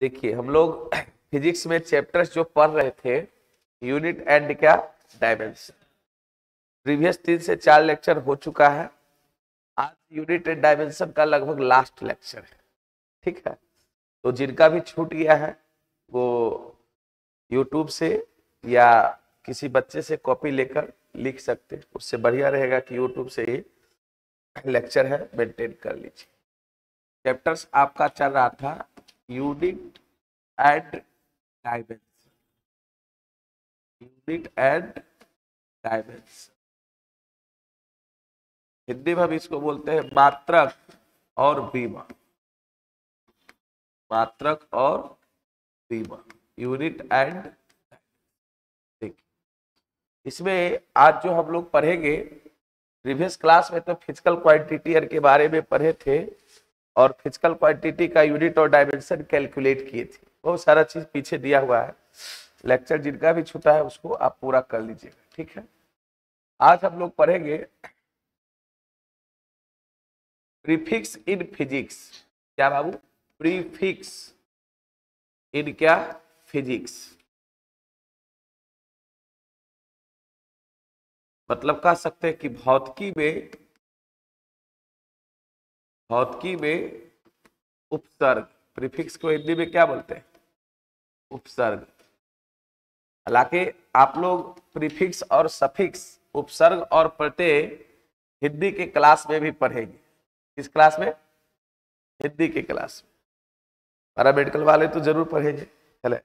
देखिए हम लोग फिजिक्स में चैप्टर्स जो पढ़ रहे थे, यूनिट एंड क्या डायमेंशन, प्रीवियस 3 से 4 लेक्चर हो चुका है। आज यूनिट एंड डायमेंशन का लगभग लास्ट लेक्चर है। ठीक है, तो जिनका भी छूट गया है वो यूट्यूब से या किसी बच्चे से कॉपी लेकर लिख सकते हैं। उससे बढ़िया रहेगा कि यूट्यूब से ही लेक्चर है मेंटेन कर लीजिए। चैप्टर्स आपका चल रहा था unit and dimension, unit and dimension. Hindi में हम इसको बोलते हैं मात्रक और विमा, मात्रक और विमा, यूनिट एंड। इसमें आज जो हम लोग पढ़ेंगे, प्रीवियस क्लास में तो फिजिकल क्वांटिटी के बारे में पढ़े थे और फिजिकल क्वांटिटी का यूनिट और डायमेंशन कैलकुलेट किए थे। बहुत सारा चीज पीछे दिया हुआ है, लेक्चर जिनका भी छूटा है उसको आप पूरा कर लीजिएगा। ठीक है, आज हम लोग पढ़ेंगे प्रीफिक्स इन फिजिक्स। क्या बाबू? प्रीफिक्स इन क्या फिजिक्स, मतलब कह सकते हैं कि भौतिकी में उपसर्ग। प्रीफिक्स को हिंदी में क्या बोलते हैं? उपसर्ग। हालांकि आप लोग प्रीफिक्स और सफिक्स, उपसर्ग और प्रत्यय हिंदी के क्लास में भी पढ़ेंगे। किस क्लास में? हिंदी के क्लास में। पैरामेडिकल वाले तो जरूर पढ़ेंगे। चले,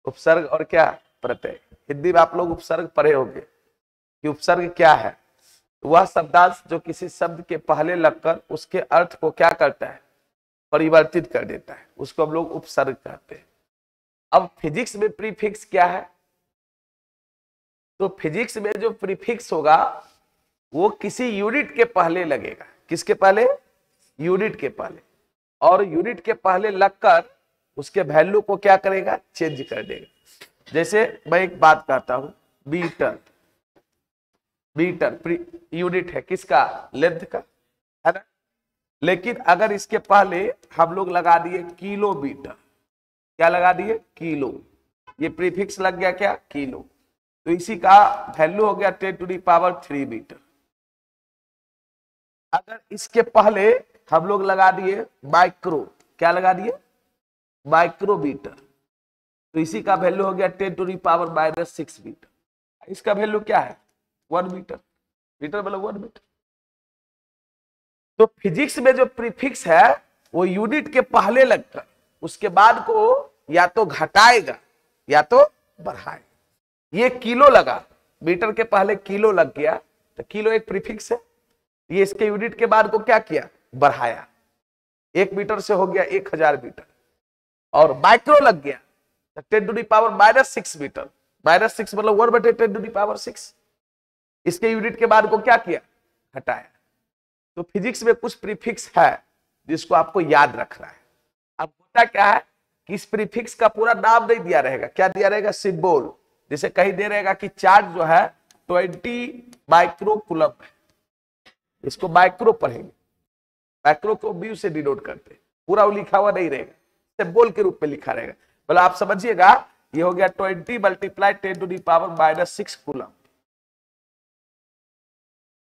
उपसर्ग और क्या प्रत्यय। हिंदी में आप लोग उपसर्ग पढ़े होंगे कि उपसर्ग क्या है। वह शब्दांश जो किसी शब्द के पहले लगकर उसके अर्थ को क्या करता है? परिवर्तित कर देता है, उसको हम लोग उपसर्ग कहते हैं। अब फिजिक्स में प्रीफिक्स क्या है? तो फिजिक्स में जो प्रीफिक्स होगा वो किसी यूनिट के पहले लगेगा। किसके पहले? यूनिट के पहले। और यूनिट के पहले लगकर उसके वैल्यू को क्या करेगा? चेंज कर देगा। जैसे मैं एक बात कहता हूं, मीटर, मीटर यूनिट है किसका? लेंथ का, है ना। लेकिन अगर इसके पहले हम लोग लगा दिए किलोमीटर, क्या लगा दिए? किलो, ये प्रीफिक्स लग गया क्या? किलो। तो इसी का वैल्यू हो गया 10⁻³ मीटर। अगर इसके पहले हम लोग लगा दिए माइक्रो, क्या लगा दिए? माइक्रोमीटर, तो इसी का वैल्यू हो गया 10⁻⁻6 मीटर। इसका वैल्यू क्या है? 1 मीटर। मीटर मतलब 1 मीटर। तो फिजिक्स में जो प्रीफिक्स है वो यूनिट के पहले लगकर उसके बाद को या तो घटाएगा या तो बढ़ाएगा। ये किलो लगा, मीटर के पहले किलो लग गया तो किलो एक प्रीफिक्स है। ये इसके यूनिट के बाद को क्या किया? बढ़ाया। 1 मीटर से हो गया 1000 मीटर। और माइक्रो लग गया तो 10⁻⁻6 मीटर। -6 मतलब 1/10⁻6। इसके यूनिट के बाद को क्या किया? घटाया। तो फिजिक्स में कुछ प्रीफिक्स है जिसको आपको याद रखना है। अब होता क्या है कि इस प्रीफिक्स का पूरा नाम नहीं दिया रहेगा। क्या दिया रहेगा? सिंबल। जैसे कहीं दे रहेगा कि चार्ज जो है 20 माइक्रो कूलम है, इसको माइक्रो पढ़ेंगे। माइक्रो को म्यू से डिनोट करते हैं, पूरा वो लिखा हुआ नहीं रहेगा, सिंबल के रूप में लिखा रहेगा। मतलब आप समझिएगा, ये हो गया 20 × 10⁻⁻6 कूलम।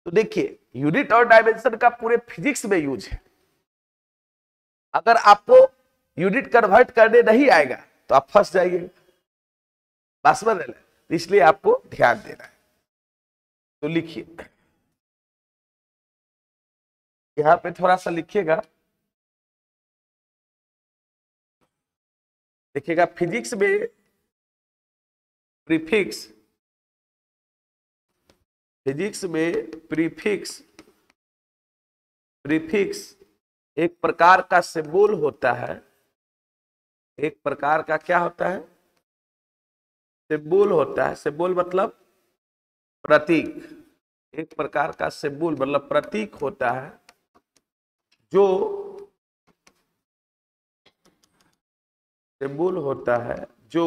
तो देखिए यूनिट और डायमेंशन का पूरे फिजिक्स में यूज है। अगर आपको यूनिट कन्वर्ट करने नहीं आएगा तो आप फंस जाइए, बात समझ रहे हैं? इसलिए आपको ध्यान देना है। तो लिखिए, यहां पे थोड़ा सा लिखिएगा, देखिएगा फिजिक्स में प्रीफिक्स, फिजिक्स में प्रीफिक्स एक प्रकार का सिंबल होता है। एक प्रकार का क्या होता है? सिंबल होता है। सिंबल मतलब प्रतीक। एक प्रकार का सिंबल मतलब प्रतीक होता है जो सिंबल होता है जो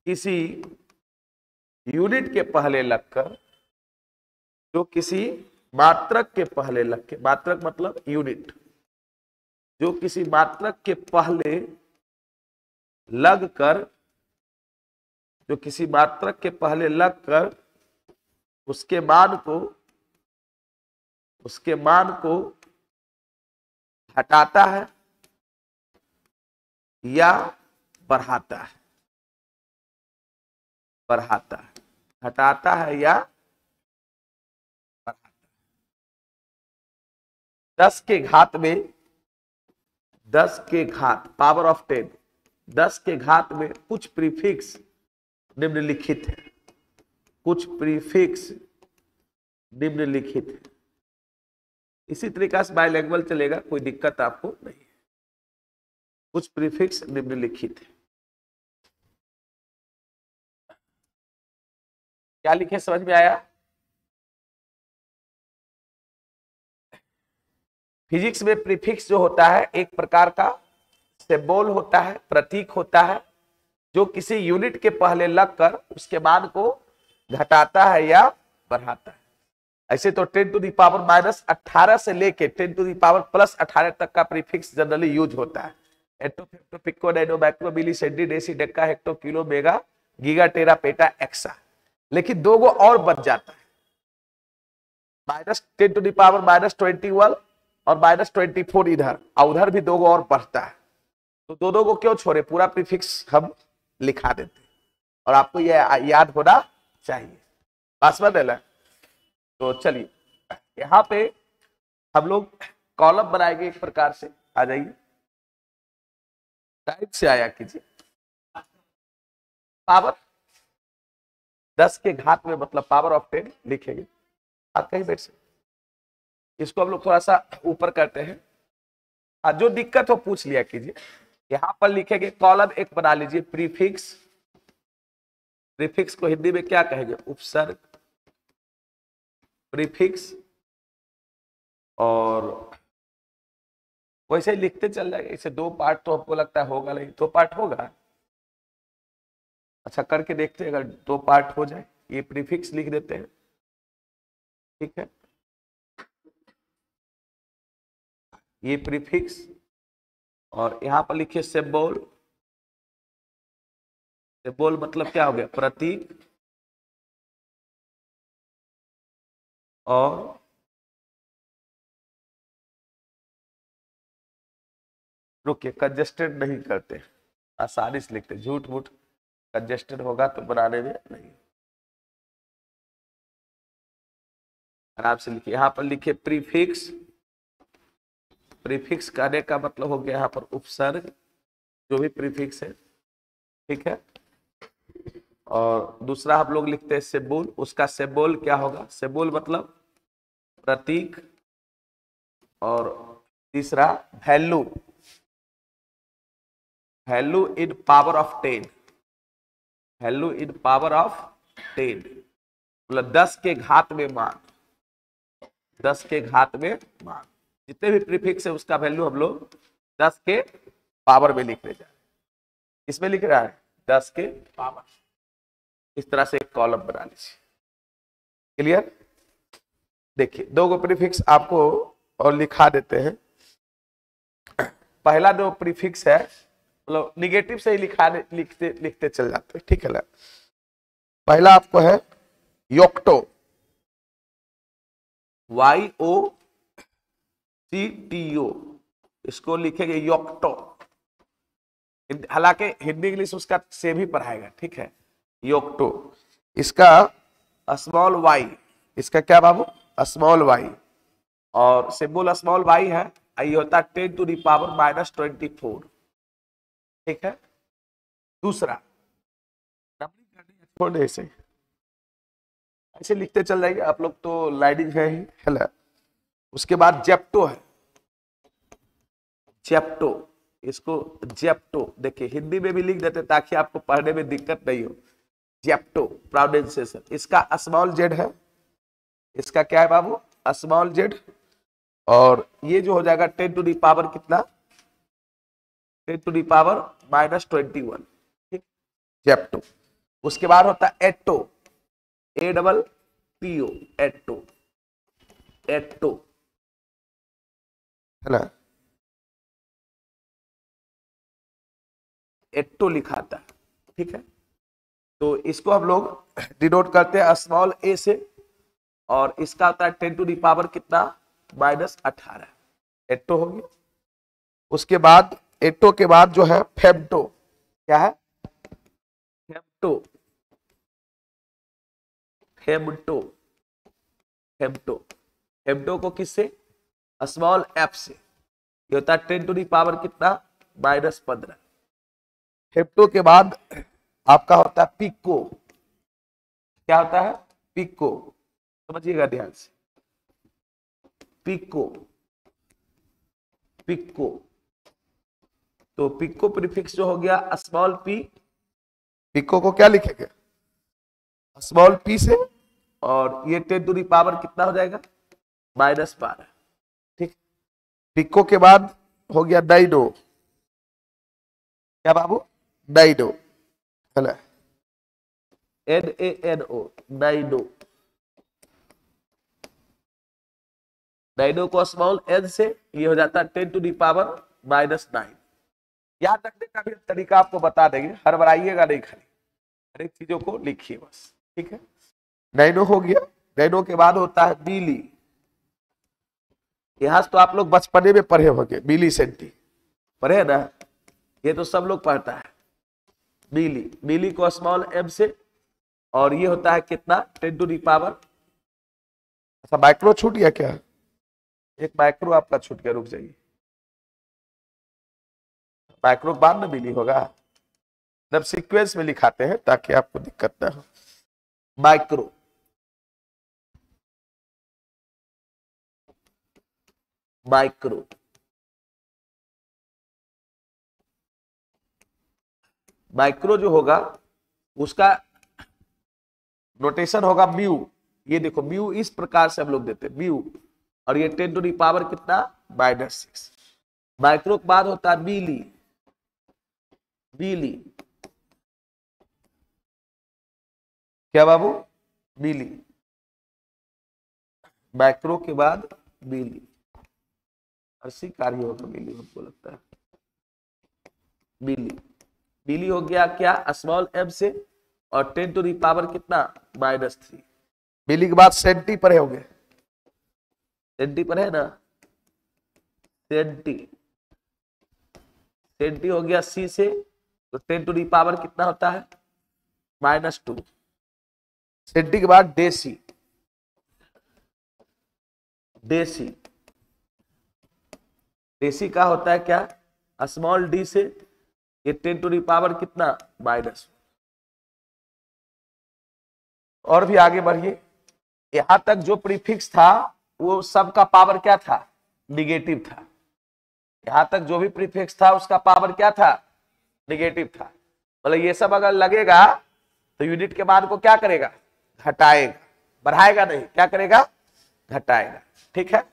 किसी यूनिट के पहले लगकर, जो किसी मात्रक के पहले लग के, मात्रक मतलब यूनिट, जो किसी मात्रक के पहले लग कर, जो किसी मात्रक के पहले लग कर उसके मान को हटाता है या बढ़ाता है, हटाता है या बढ़ाता है। 10 के घात में, 10 के घात पावर ऑफ 10, 10 के घात में कुछ प्रीफिक्स निम्नलिखित है, कुछ प्रीफिक्स निम्नलिखित है। इसी तरीका से बाइलैंग्वेज चलेगा, कोई दिक्कत आपको नहीं है। कुछ प्रीफिक्स निम्नलिखित है। क्या लिखे, समझ में आया? फिजिक्स में प्रीफिक्स जो होता है एक प्रकार का सिंबल होता है, प्रतीक होता है, जो किसी यूनिट के पहले लगकर उसके मान को घटाता है या बढ़ाता है। ऐसे तो 10 टू द पावर -18 से लेके 10 टू द पावर +18 तक का प्रीफिक्स जनरली यूज होता है। Atto, femto, pico, nano, micro, milli, centi, deci, deca, hecto, kilo, mega, giga, tera, peta, exa. लेकिन दो गो और बच जाता है, -10 टू द पावर -21 और -24 इधर, और उधर भी दो गो और बढ़ता है। तो दोनों को क्यों छोड़े, पूरा प्रीफिक्स हम लिखा देते हैं और आपको यह याद होना चाहिए। बात समझ रहे? तो चलिए यहां पे हम लोग कॉलम बनाएंगे एक प्रकार से। आ जाइए, टाइप से आया कीजिए। पावर 10 के घात में मतलब पावर ऑफ 10 लिखेंगे। आप कहीं बैठ सकते, इसको हम लोग थोड़ा सा ऊपर करते हैं। जो दिक्कत हो पूछ लिया कीजिए। यहां पर लिखेंगे कॉलम एक बना लीजिए, प्रीफिक्स। प्रीफिक्स को हिंदी में क्या कहेंगे? उपसर्ग, प्रीफिक्स। और वैसे ही लिखते चल जाएगा। इसे 2 पार्ट तो हमको लगता है होगा नहीं, 2 पार्ट होगा। अच्छा करके देखते हैं, अगर 2 पार्ट हो जाए। ये प्रीफिक्स लिख देते हैं, ठीक है। ये प्रीफिक्स, और यहां पर लिखिए सिंबल। सिंबल मतलब क्या हो गया? प्रतीक। और रुकिए, कंजेस्टेड नहीं करते, आसानी से लिखते, झूठ मूठ कंजेस्टेड होगा तो बनाने में नहीं। आराम से लिखिए। यहां पर लिखिए प्रीफिक्स। प्रीफिक्स कहने का मतलब हो गया यहां पर उपसर्ग, जो भी प्रीफिक्स है, ठीक है। और दूसरा हम लोग लिखते हैं सिंबल। उसका सिंबल क्या होगा? सिंबल मतलब प्रतीक। और तीसरा value, value in power of 10, value in power of 10 मतलब 10 के घात में मान, 10 के घात में मान। जितने भी प्रीफिक्स है उसका वैल्यू हम लोग 10 के पावर में लिख ले जा रहे हैं। इसमें लिख रहा है 10 के पावर। इस तरह से एक कॉलम बना लीजिए। क्लियर? देखिए 2 गो प्रीफिक्स आपको और लिखा देते हैं। पहला जो प्रीफिक्स है मतलब निगेटिव से ही लिखते चल जाते हैं, ठीक है ना। पहला आपको है योक्टो, YOCTO, इसको लिखेंगे योक्टो। हालांकि हिंदी इंग्लिश उसका सेम ही पढ़ाएगा, ठीक है। योक्टो, इसका स्मॉल वाई, इसका क्या बाबू? Small Y. और सिंबल स्मॉल वाई है। ये होता है 10 टू द पावर -24, ठीक है। दूसरा छोड़ दे, ऐसे ऐसे लिखते चल जाएंगे आप लोग, तो लाइनिंग है ही, है ना। उसके बाद जेप्टो है, जेप्टो, इसको जेप्टो देखिए हिंदी में भी लिख देते ताकि आपको पढ़ने में दिक्कत नहीं हो। जेप्टो प्रोनाउंसिएशन, इसका स्मॉल जेड है। इसका क्या है बाबू? Small Z. और ये जो हो जाएगा 10 टू द पावर कितना? 10 टू द पावर -21, ठीक, जेप्टो। उसके बाद होता है एटो, APPO, एटो, एटो, है ना। एट्टो लिखाता है, ठीक है। तो इसको हम लोग डिनोट करते हैं स्मॉल ए से, और इसका होता है 10 टू दी पावर कितना, -18, एट्टो हो गया। उसके बाद एट्टो के बाद जो है फेम्टो, क्या है, फेम्टो, फेम्टो, फेम्टो, फेम्टो को किससे, स्मॉल एफ से, ये होता है 10 टू दी पावर कितना, -15। फेम्टो के बाद आपका होता है पिको, क्या होता है, पिको, समझिएगा ध्यान से, पिको, पिको। तो पिको प्रीफिक्स जो हो गया स्मॉल पी, पिको को क्या लिखेंगे, स्मॉल पी से, और ये 10 टू दी पावर कितना हो जाएगा, -12, ठीक। पिको के बाद हो गया डाइडो, क्या बाबू, डाइडो, है ना, NaNO, डाइडो, डाइडो को स्मॉल एन से, ये हो जाता है 10 टू दी पावर -9। याद रखने का भी तरीका आपको बता देंगे, हड़बड़ाइएगा नहीं, खाली हर एक चीजों को लिखिए बस, ठीक है। डाइडो हो गया। डाइडो के बाद होता है बीली, यहां तो आप लोग बचपने में पढ़े होंगे, बीली सेंटी पढ़े ना, ये तो सब लोग पढ़ता है। बीली, बीली को स्मॉल एम से, और ये होता है कितना, 10 टू दी पावर, अच्छा माइक्रो छूट गया क्या, एक माइक्रो आपका छूट गया, रुक जाइए, माइक्रो बाद में बीली होगा, जब सीक्वेंस में लिखाते हैं ताकि आपको दिक्कत ना हो। माइक्रो, माइक्रो, माइक्रो जो होगा उसका नोटेशन होगा म्यू, ये देखो म्यू इस प्रकार से हम लोग देते हैं म्यू, और ये 10 टू दी पावर कितना, -6। माइक्रो के बाद होता है बीली, बीली, क्या बाबू, बीली, माइक्रो के बाद बीली, अर्सी कार्य होगा बीली, हमको लगता है बीली। बीली हो गया क्या, स्मॉल एम से, और 10 टू दी पावर कितना, -3। बीली के बाद सेंटी पर होंगे, सेंटी पर है ना, सेंटी, सेंटी हो गया सी से, तो 10 टू दी पावर कितना होता है, -2। सेंटी के बाद डेसी, डेसी, डेसी का होता है क्या, स्मॉल डी से, ये 10 टू दी पावर कितना, -1। और भी आगे बढ़िए, यहां तक जो प्रीफिक्स था वो सबका पावर क्या था, निगेटिव था। यहां तक जो भी प्रीफिक्स था उसका पावर क्या था, निगेटिव था। मतलब ये सब अगर लगेगा तो यूनिट के मान को क्या करेगा, घटाएगा, बढ़ाएगा नहीं, क्या करेगा, घटाएगा, ठीक है।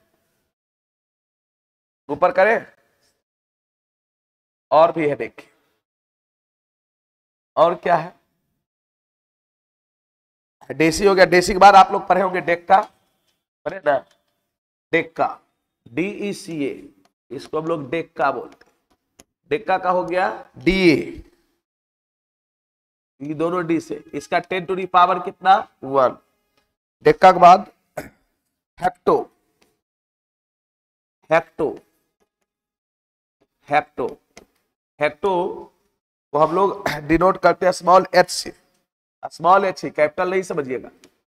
ऊपर करें, और भी है देखिए, और क्या है, डेसी हो गया। डेसी के बाद आप लोग पढ़े होंगे डेक्का, पढ़े ना, डेक्का, DECA, इसको हम लोग डेक्का बोलते हैं। डेक्का का हो गया DA, ये दोनों डी से, इसका 10 टू दी पावर कितना, 1। डेक्का के बाद हेक्टो, हेक्टो, हेक्टो, हेक्टो को हम लोग डिनोट करते हैं स्मॉल एच से, स्मॉल एच ही, कैपिटल नहीं समझिएगा,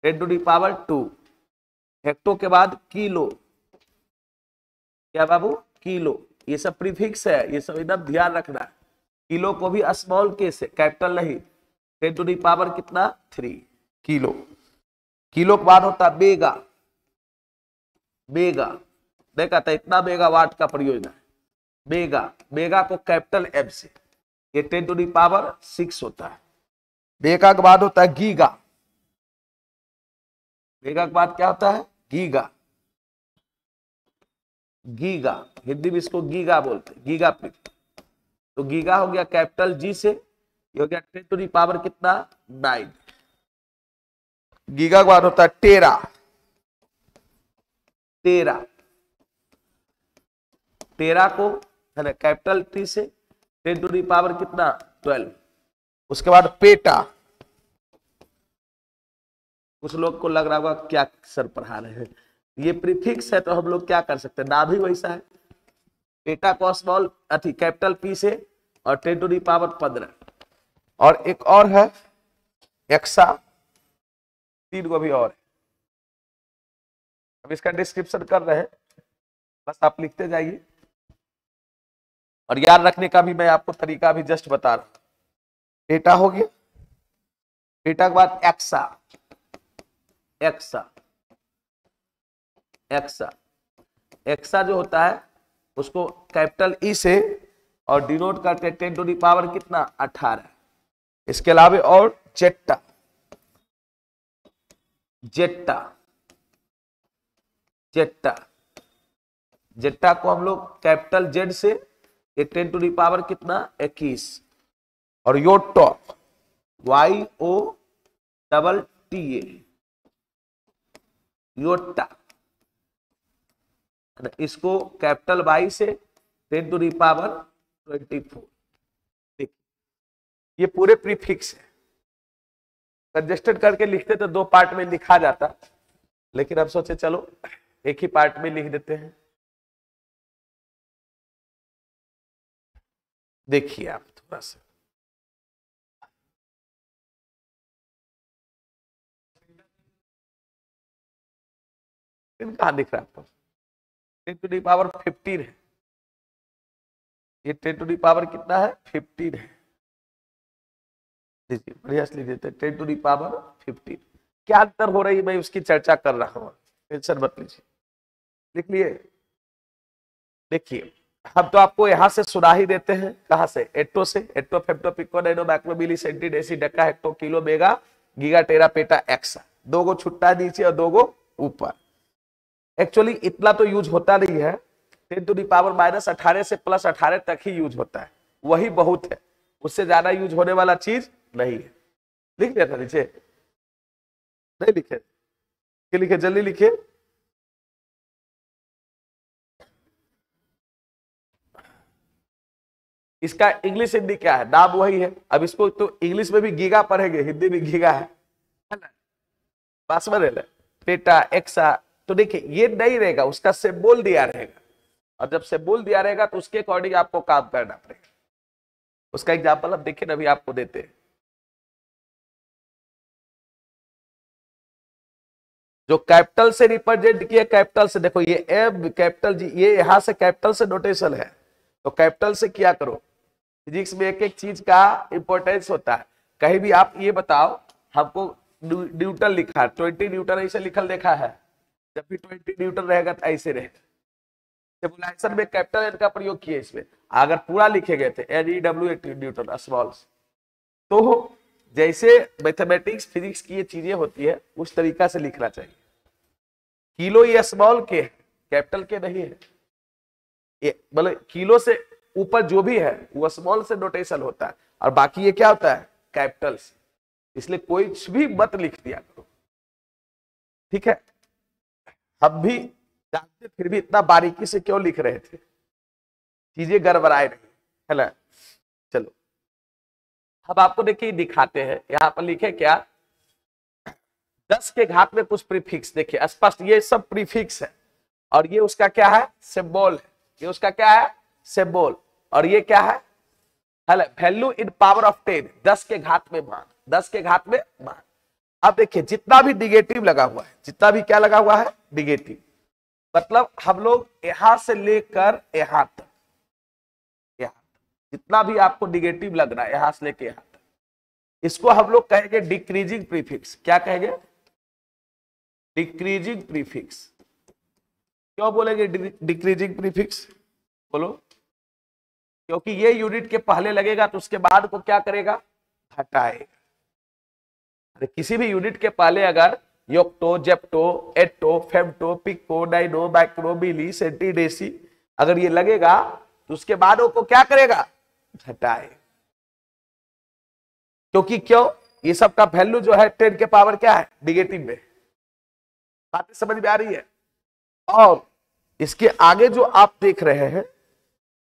10 टू दी पावर 2। हेक्टो के बाद किलो, क्या बाबू, किलो, ये सब प्रीफिक्स है, ये सब एकदम ध्यान रखना है। किलो को भी स्मॉल के से, कैपिटल नहीं, 10 टू दी पावर कितना, 3, किलो। किलो के बाद होता है बेगा, बेगा, देखा था इतना मेगावाट का परियोजना है, बेगा, बेगा को कैपिटल एम से, ये 10 टू दी पावर 6 होता है। बेगा के बाद होता है गीगा, बेगा के बाद क्या होता है, गीगा, गीगा, हिंदी में इसको गीगा बोलते हैं, गीगा प्रीफिक्स। तो गीगा हो गया कैपिटल जी से, ये हो गया 10 टू दी पावर कितना, 9। गीगा के बाद होता है टेरा, टेरा, टेरा को है ना कैपिटल टी से 10 टू दी पावर कितना, 12। उसके बाद पेटा, कुछ लोग को लग रहा होगा क्या सर पढ़ा रहे हैं, ये प्रीफिक्स है तो हम लोग क्या कर सकते हैं, ना भी वैसा है। पेटा को स्मॉल अथी कैपिटल पी से और 10 टू दी पावर 15। और एक और है एक्सा, 3 को भी और है। अब इसका डिस्क्रिप्शन कर रहे हैं, बस आप लिखते जाइए और याद रखने का भी मैं आपको तरीका भी जस्ट बता रहा हूं। पेटा हो गया, पेटा के बाद एक्सा, एक्सा, एक्सा, एक्सा जो होता है उसको कैपिटल ई से और डिनोट करते हैं 10 टू दी पावर कितना 18। इसके अलावा और जेट्टा, जेट्टा, जेट्टा, जेट्टा को हम लोग कैपिटल जेड से 10 टू दी पावर कितना 21। और योटो, YOTTA, योट्टा, इसको कैपिटल वाई से 10 टू दी पावर 24। देखिए ये पूरे प्रीफिक्स है, कंजेस्टेड करके लिखते तो 2 पार्ट में लिखा जाता, लेकिन अब सोचे चलो एक ही पार्ट में लिख देते हैं। देखिए आप थोड़ा सा कहां दिख रहा है आपको, 10 टू दी पावर 15 है, ये 10 टू दी पावर कितना है 15 है। देखिए बढ़िया से लिख देते हैं 10 टू दी पावर 15। क्या अंतर हो रही है मैं उसकी चर्चा कर रहा हूं, टेंशन मत लीजिए, लिख लिए। देखिए हम तो आपको यहां से सुना ही देते हैं, कहां से, एटो से, atto femto pico nano micro milli centi deci deca hecto kilo mega giga tera peta exa, 2 गो छुट्टा है नीचे और 2 गो ऊपर। एक्चुअली इतना तो यूज होता नहीं है, 10 टू दी पावर -18 से +18 तक ही यूज होता है, वही बहुत है, उससे ज्यादा यूज होने वाला चीज नहीं है। लिख लिया था नीचे, नहीं लिखे, लिखे जल्दी लिखे। इसका इंग्लिश हिंदी क्या है, नाम वही है। अब इसको तो इंग्लिश में भी गीगा पढ़ेंगे, हिंदी में गीगा है पास में रहेगा पेटा एक्सा। तो देखिए ये नहीं रहेगा, उसका सिंबल दिया रहेगा, और जब सिंबल दिया रहेगा तो उसके अकॉर्डिंग आपको काम करना पड़ेगा। उसका एग्जांपल अब देखिए अभी आपको देते हैं। जो कैपिटल से रिप्रेजेंट किया, कैपिटल से देखो ये एम कैपिटल जी, ये यहां से कैपिटल से नोटेशन है, तो कैपिटल से क्या करो। फिजिक्स में एक एक चीज का इंपॉर्टेंस होता है। कहीं भी आप ये बताओ, हमको न्यूटन लिखा है, 20 न्यूटन ऐसे लिखल देखा है, जब भी 20 न्यूटन रहेगा तो ऐसे रहेगा। सिमुलेशन में कैपिटल एन का प्रयोग किया इसमें, अगर पूरा लिखे गए थे NEW न्यूटन स्मॉल, तो जैसे मैथमेटिक्स फिजिक्स की ये चीजें होती है उस तरीका से लिखना चाहिए। किलो ये स्मॉल के कैपिटल के नहीं है, ये मतलब किलो से ऊपर जो भी है वो स्मॉल से नोटेशन होता है, और बाकी ये क्या होता है कैपिटल से, इसलिए कोई भी मत लिख दिया करो, ठीक है। हम भी जानते फिर भी इतना बारीकी से क्यों लिख रहे थे, चीजें गड़बड़ाए रही है ना। चलो अब आपको देखिए दिखाते हैं, यहां पर लिखे क्या 10 के घात में कुछ प्रीफिक्स, देखिए स्पष्ट ये सब प्रीफिक्स है, और ये उसका क्या है सिंबल है, ये उसका क्या है सिंबल, और ये क्या है वैल्यू इन पावर ऑफ 10, 10 के घात में मान, 10 के घात में मान। अब देखिए जितना भी निगेटिव लगा हुआ है, जितना भी क्या लगा हुआ है निगेटिव, मतलब हम लोग यहां से लेकर यहां तक, जितना भी आपको निगेटिव लग रहा है यहां से लेकर यहां तक, इसको हम लोग कहेंगे डिक्रीजिंग प्रीफिक्स। क्या कहेंगे डिक्रीजिंग प्रीफिक्स। क्यों बोलेंगे डिक्रीजिंग प्रीफिक्स, बोलो। क्योंकि ये यूनिट के पहले लगेगा तो उसके बाद को क्या करेगा घटाएगा। अरे किसी भी यूनिट के पहले अगर योक्टो, जेप्टो, एटो, फेम्टो, पिको, नाइनो, माइक्रो, मिली, सेंटी, डेसी अगर ये लगेगा तो उसके बाद वो क्या करेगा घटाए। क्योंकि क्यों, ये सब का वैल्यू जो है 10 के पावर क्या है निगेटिव में, बातें समझ में आ रही है। और इसके आगे जो आप देख रहे हैं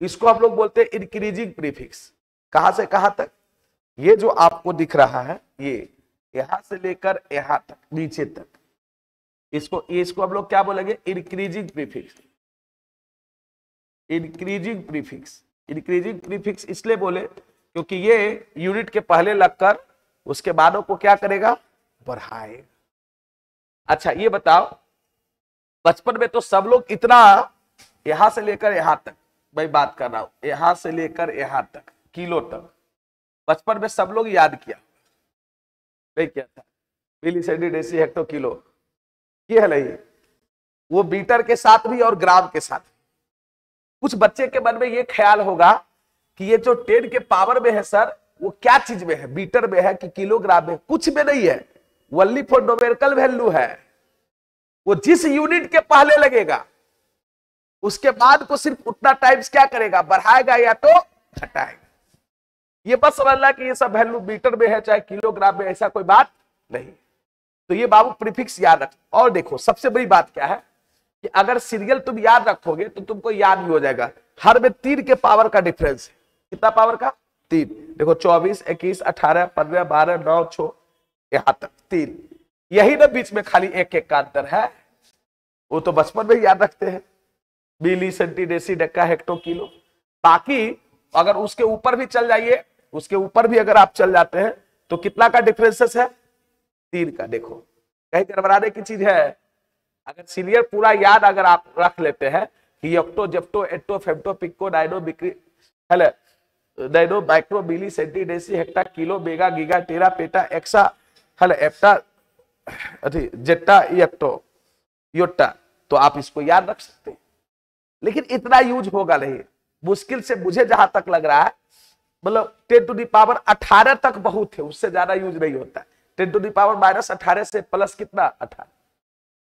इसको हम लोग बोलते हैं इंक्रीजिंग प्रीफिक्स। कहां से कहां तक ये जो आपको दिख रहा है, ये यहां से लेकर यहां तक नीचे तक, इसको हम लोग क्या बोलेंगे? Increasing prefix. Increasing prefix, increasing prefix इसलिए बोले क्योंकि ये यूनिट के पहले लगकर उसके बादों को क्या करेगा? बढ़ाएगा। अच्छा ये बताओ, बचपन में तो सब लोग इतना यहां से लेकर यहां तक, मैं बात कर रहा हूं, यहां से लेकर यहां तक किलो तक, बचपन में सब लोग याद किया नहीं? क्या था? मिली सेंटी डेसी हेक्टो किलो, ये है नहीं? वो मीटर के साथ भी और ग्राम के साथ। कुछ बच्चे के मन में ये ख्याल होगा कि ये जो 10 के पावर में है सर, वो क्या चीज में है? मीटर में है कि किलोग्राम में? कुछ में नहीं है, ओनली फॉर न्यूमेरिकल वैल्यू है। वो जिस यूनिट के पहले लगेगा उसके बाद को सिर्फ उतना टाइम्स क्या करेगा? बढ़ाएगा या तो घटाएगा। ये बस समझना कि ये सब वैल्यू मीटर में है चाहे किलोग्राम में, ऐसा कोई बात नहीं। तो ये बाबू प्रीफिक्स याद रख। और देखो सबसे बड़ी बात क्या है कि अगर सीरियल तुम याद रखोगे तो तुमको याद भी हो जाएगा। हर में 3 के पावर का डिफरेंस है। कितना पावर का? 3। देखो 24, 21, 18, 15, 12, 9, 6, यहां तक 3। यही ना बीच में खाली 1 का अंतर है। वो तो बचपन में याद रखते हैं, milli centi deci deca hecto kilo. बाकी अगर उसके ऊपर भी चल जाइए, उसके ऊपर भी अगर आप चल जाते हैं तो कितना का डिफरेंसेस है? 3 का। देखो कहीं गड़बड़ाने की चीज है? अगर सीरियल पूरा याद अगर आप रख लेते हैं कि yocto, zepto, atto, femto, pico, nano, बिक्री, हेले, nano, micro, milli centi deci hecto kilo, mega, giga, tera, peta, exa, हेले, एप्टा, जेट्टा, एक्टो, योट्टा, तो आप इसको याद रख सकते हैं। लेकिन इतना यूज होगा नहीं, मुश्किल से मुझे जहां तक लग रहा है, मतलब 10 टू दी पावर 18 तक बहुत है, उससे ज्यादा यूज नहीं होता है। 10 टू दी पावर -18 से प्लस कितना? 18।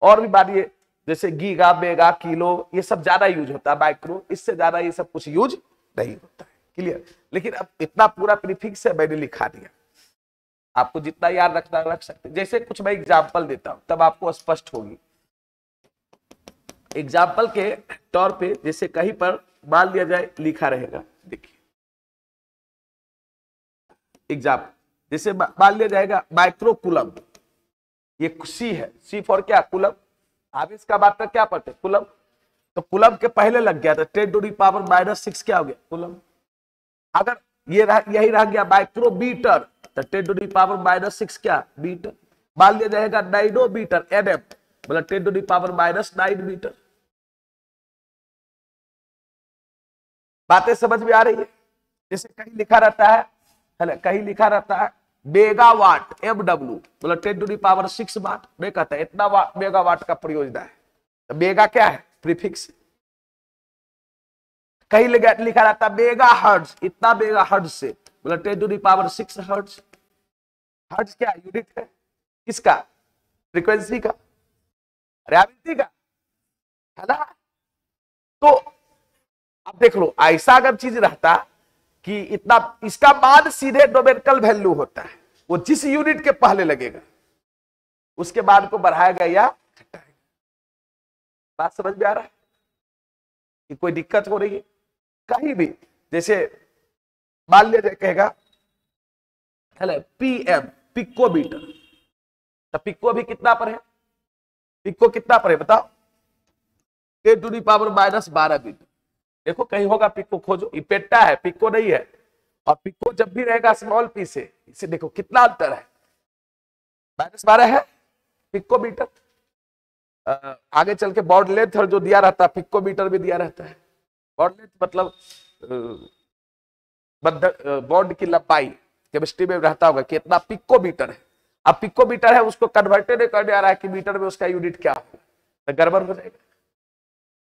और भी बात ये जैसे गीगा, मेगा, किलो, ये सब ज्यादा यूज होता है। माइक्रो, इससे ज्यादा ये सब कुछ यूज नहीं होता है। क्लियर? लेकिन अब इतना पूरा प्रीफिक्स है, मैंने लिखा दिया, आपको जितना याद रखना रख सकते। जैसे कुछ मैं एग्जाम्पल देता हूं तब आपको स्पष्ट होगी। एग्जाम्पल के तौर पे जैसे कहीं पर मान लिया जाए लिखा रहेगा, देखिए एग्जाम्पल जैसे मान लिया जाएगा माइक्रो कूलम, ये सी है, सी फॉर क्या? कूलम। आप इसका मात्रा क्या पढ़ते? कूलम। तो कूलम के पहले लग गया था 10 टू दी पावर -6 क्या हो गया? कूलम। अगर ये यही रह गया माइक्रो मीटर, तो 10 टू दी पावर -6 क्या? मीटर। मान लिया जाएगा नाइनो मीटर, एनएम, मतलब 10 टू दी पावर -9 मीटर। बातें समझ में आ रही है? जैसे कहीं लिखा रहता है, कहीं लिखा रहता है मेगावाट, MW, मतलब 10 टू दी पावर 6 वाट। मैं कहता है इतना मेगावाट का प्रयोजन है, तो मेगा क्या है? प्रीफिक्स। कहीं लिखा रहता है मेगा हर्ट्ज, इतना मेगा हर्ट्ज से, मतलब 10 to the power 6 hertz. Hertz क्या यूनिट है? किसका? फ्रीक्वेंसी का, आवृत्ति का, है ना? तो अब देख लो, ऐसा अगर चीज रहता कि इतना, इसका मान सीधे न्यूमेरिकल वैल्यू होता है, वो जिस यूनिट के पहले लगेगा उसके बाद को बढ़ाएगा या घटाएगा। बात समझ में आ रहा है कि कोई दिक्कत हो रही है? कहीं भी जैसे मान लिया जाए कहेगा PM, पिक्को मीटर, तो पिक्को अभी कितना पर है? पिक्को कितना पर है बताओ? 10 टू दी पावर -12 मीटर। देखो कहीं होगा पिक्को, खोजो। ये पेट्टा है, पिक्को नहीं है। और पिक्को जब भी रहेगा स्मॉल पी से, इसे देखो कितना अंतर है, -12 है पिक्को मीटर। आगे चल के बॉन्ड लेंथ जो दिया रहता है पिक्को मीटर में दिया रहता है। बॉन्ड लेंथ मतलब बॉन्ड की लंबाई केमिस्ट्री में रहता होगा कि इतना पिक्को मीटर है। अब पिक्को मीटर है, उसको कन्वर्टेड करने आ रहा है कि मीटर में उसका यूनिट क्या होगा, तो गड़बड़ हो जाएगा।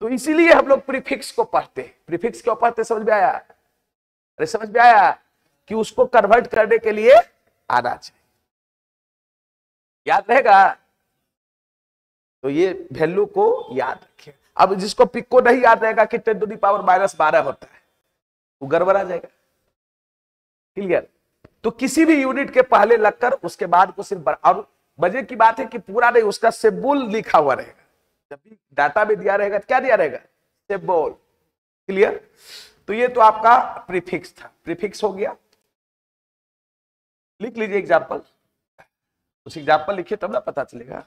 तो इसीलिए हम लोग प्रीफिक्स को पढ़ते हैं। प्रीफिक्स क्यों पढ़ते? समझ में आया? अरे समझ में आया कि उसको कन्वर्ट करने के लिए आना चाहिए, याद रहेगा। तो ये वैल्यू को याद रखिए। अब जिसको पिक्को नहीं याद रहेगा कि 10 टू दी पावर -12 होता है, वो गड़बड़ा जाएगा। क्लियर? तो किसी भी यूनिट के पहले लगकर उसके बाद को सिर्फ और मजे की बात है कि पूरा नहीं, उसका सिंबल लिखा हुआ रहेगा। जब भी डाटा में दिया रहेगा क्या दिया रहेगा? सिंबल। क्लियर? तो ये तो आपका प्रीफिक्स था। प्रीफिक्स हो गया। लिख लीजिए एग्जाम्पल, उस एग्जाम्पल लिखिए तब ना पता चलेगा।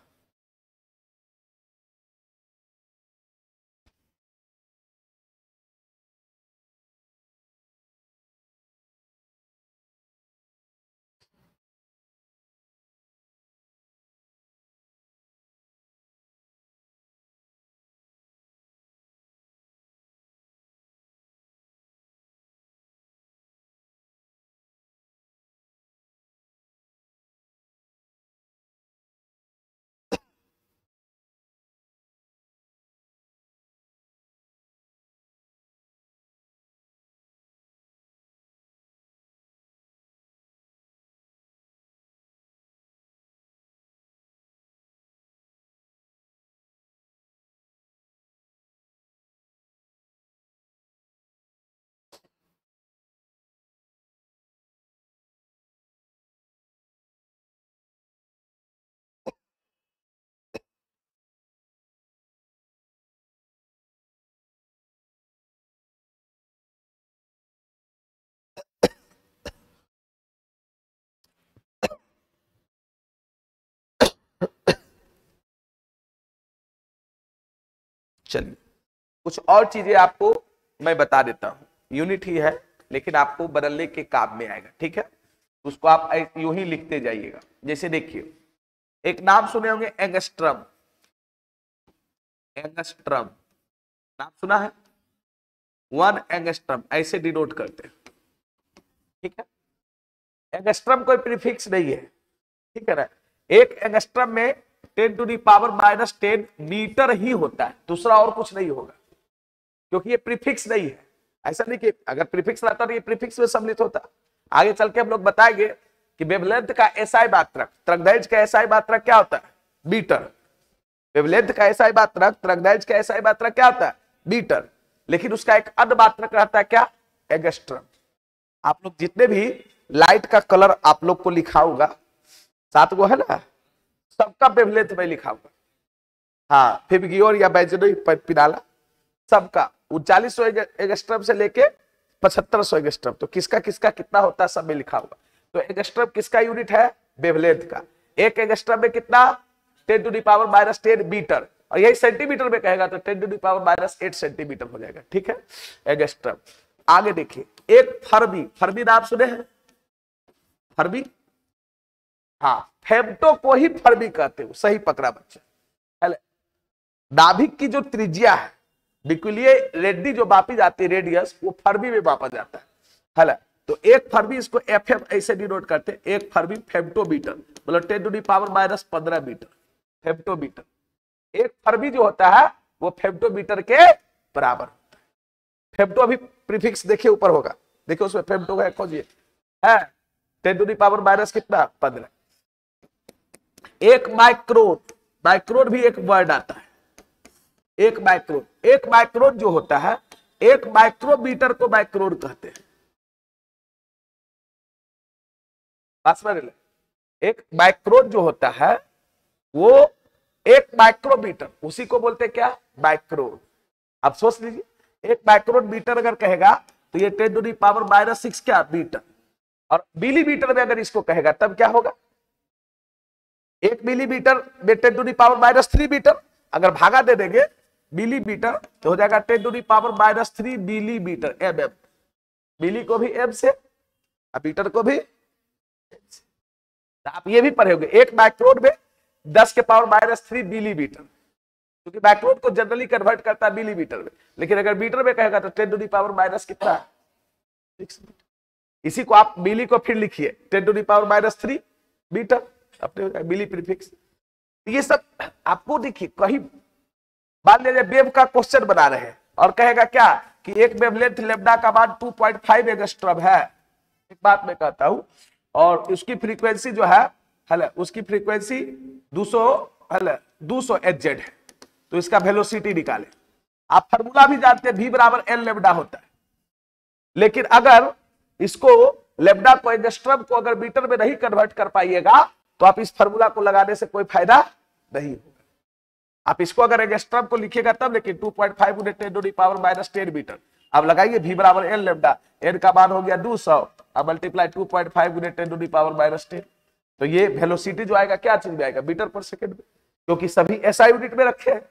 चलिए कुछ और चीजें आपको मैं बता देता हूं, यूनिट ही है लेकिन आपको बदलने के काम में आएगा, ठीक है। उसको आप यूं ही लिखते जाइएगा। जैसे देखिए एक नाम सुने होंगे एंगस्ट्रम, एंगस्ट्रम नाम सुना है, 1 एंगस्ट्रम ऐसे डिनोट करते हैं, ठीक है। एंगस्ट्रम कोई प्रीफिक्स नहीं है, ठीक है ना। एक एंगस्ट्रम में 10⁻⁻10 मीटर ही होता है, दूसरा और कुछ नहीं होगा, क्योंकि ये प्रीफिक्स नहीं है। ऐसा नहीं कि अगर प्रीफिक्स रहता तो ये प्रीफिक्स में सम्मिलित होता। आगे चल के हम लोग बताएंगे कि वेवलेंथ का एसआई मात्रक, तरंगदैर्घ्य का एसआई मात्रक क्या होता है, मीटर। वेवलेंथ का एसआई मात्रक, तरंगदैर्घ्य का एसआई मात्रक क्या होता है, मीटर। लेकिन उसका एक अन्य मात्रक रहता है क्या, एंगस्ट्रम। आप लोग जितने भी लाइट का कलर आप लोग को लिखा होगा 7 गो है ना, सबका वेवलेंथ में लिखा होगा। हाँ, फिबगियोर या बैजनोई पिनाला सबका 3900 एंगस्ट्रम से लेके 7500 एंगस्ट्रम, तो किसका किसका कितना होता है सब में लिखा होगा। तो एंगस्ट्रम किसका यूनिट है, वेवलेंथ का। एक एंगस्ट्रम में कितना, 10⁻⁻10 मीटर, और यही सेंटीमीटर में कहेगा तो 10⁻⁸ सेंटीमीटर हो जाएगा, ठीक है एंगस्ट्रम। आगे देखिए एक फर्मी, फर्मी नाम सुने हैं, फर्मी, हाँ फेम्टो को ही फर्मी कहते हो, सही पकड़ा बच्चा। नाभिक की जो त्रिज्या है बिकुलीय रेडी जो मापी जाती है रेडियस, वो फर्मी में मापा जाता है। तो एक फर्मी, इसको एफएम ऐसे डिनोट करते हैं, एक फर्मी फेम्टोमीटर, मतलब 10⁻⁻15 मीटर फेम्टोमीटर। एक फर्मी जो होता है वो फेम्टोमीटर के बराबर होता है। फेम्टो अभी प्रीफिक्स देखिए ऊपर होगा, देखिए उसमें फेम्टो है, खोजिए, है 10⁻⁻ कितना 15। एक माइक्रोन, माइक्रोन भी एक वर्ड आता है, एक माइक्रोन। एक माइक्रोन जो होता है, एक माइक्रोमीटर को माइक्रोन कहते हैं। एक माइक्रोन जो होता है वो एक माइक्रोमीटर, उसी को बोलते हैं क्या, माइक्रोन। अब सोच लीजिए एक माइक्रोन मीटर अगर कहेगा तो ये 10⁻⁻6 क्या मीटर, और मिलीमीटर में अगर इसको कहेगा तब क्या होगा, 1 मिलीमीटर में 10⁻3 मीटर। अगर भागा दे देंगे मिलीमीटर तो हो जाएगा 10⁻3 मिलीमीटर, एम। मिली को भी एम से, मीटर को भी एम से। आप ये भी पढ़े होंगे एक माइक्रोन में 10⁻³ मिलीमीटर, क्योंकि माइक्रोन को जनरली कन्वर्ट करता है मिलीमीटर में, लेकिन अगर मीटर में कहेगा तो 10⁻⁻ कितना 6 मीटर। इसी को आप मिली को फिर लिखिए 10⁻³ मीटर, अपने मिली प्रीफिक्स। ये सब आपको देखिए, कहीं मान लीजिए वेव का क्वेश्चन बना रहे हैं और कहेगा क्या कि एक वेवलेंथ लैम्डा का मान 2.5 एंगस्ट्रॉम है, एक बात मैं कहता हूं, और उसकी फ्रीक्वेंसी जो है उसकी फ्रीक्वेंसी 200 एचजेड है, तो इसका वेलोसिटी निकाले। आप फार्मूला भी जानते हैं, v बराबर एल लैम्डा होता है। लेकिन अगर इसको लैम्डा को एंगस्ट्रॉम को अगर मीटर में नहीं कन्वर्ट कर पाइएगा तो आप इस फार्मूला को लगाने से कोई फायदा नहीं होगा। आप इसको अगर एंगस्ट्रॉम को लिखिएगा तब, लेकिन 2.5 × 10⁻⁻10 मीटर। अब लगाइए v बराबर एल लैम्डा, एन का मान हो गया 200 अब मल्टीप्लाई 2.5 गुने 10⁻⁻10। तो ये वेलोसिटी जो आएगा क्या चीज में आएगा, मीटर पर सेकेंड में, क्योंकि सभी एसआई यूनिट में रखे हैं।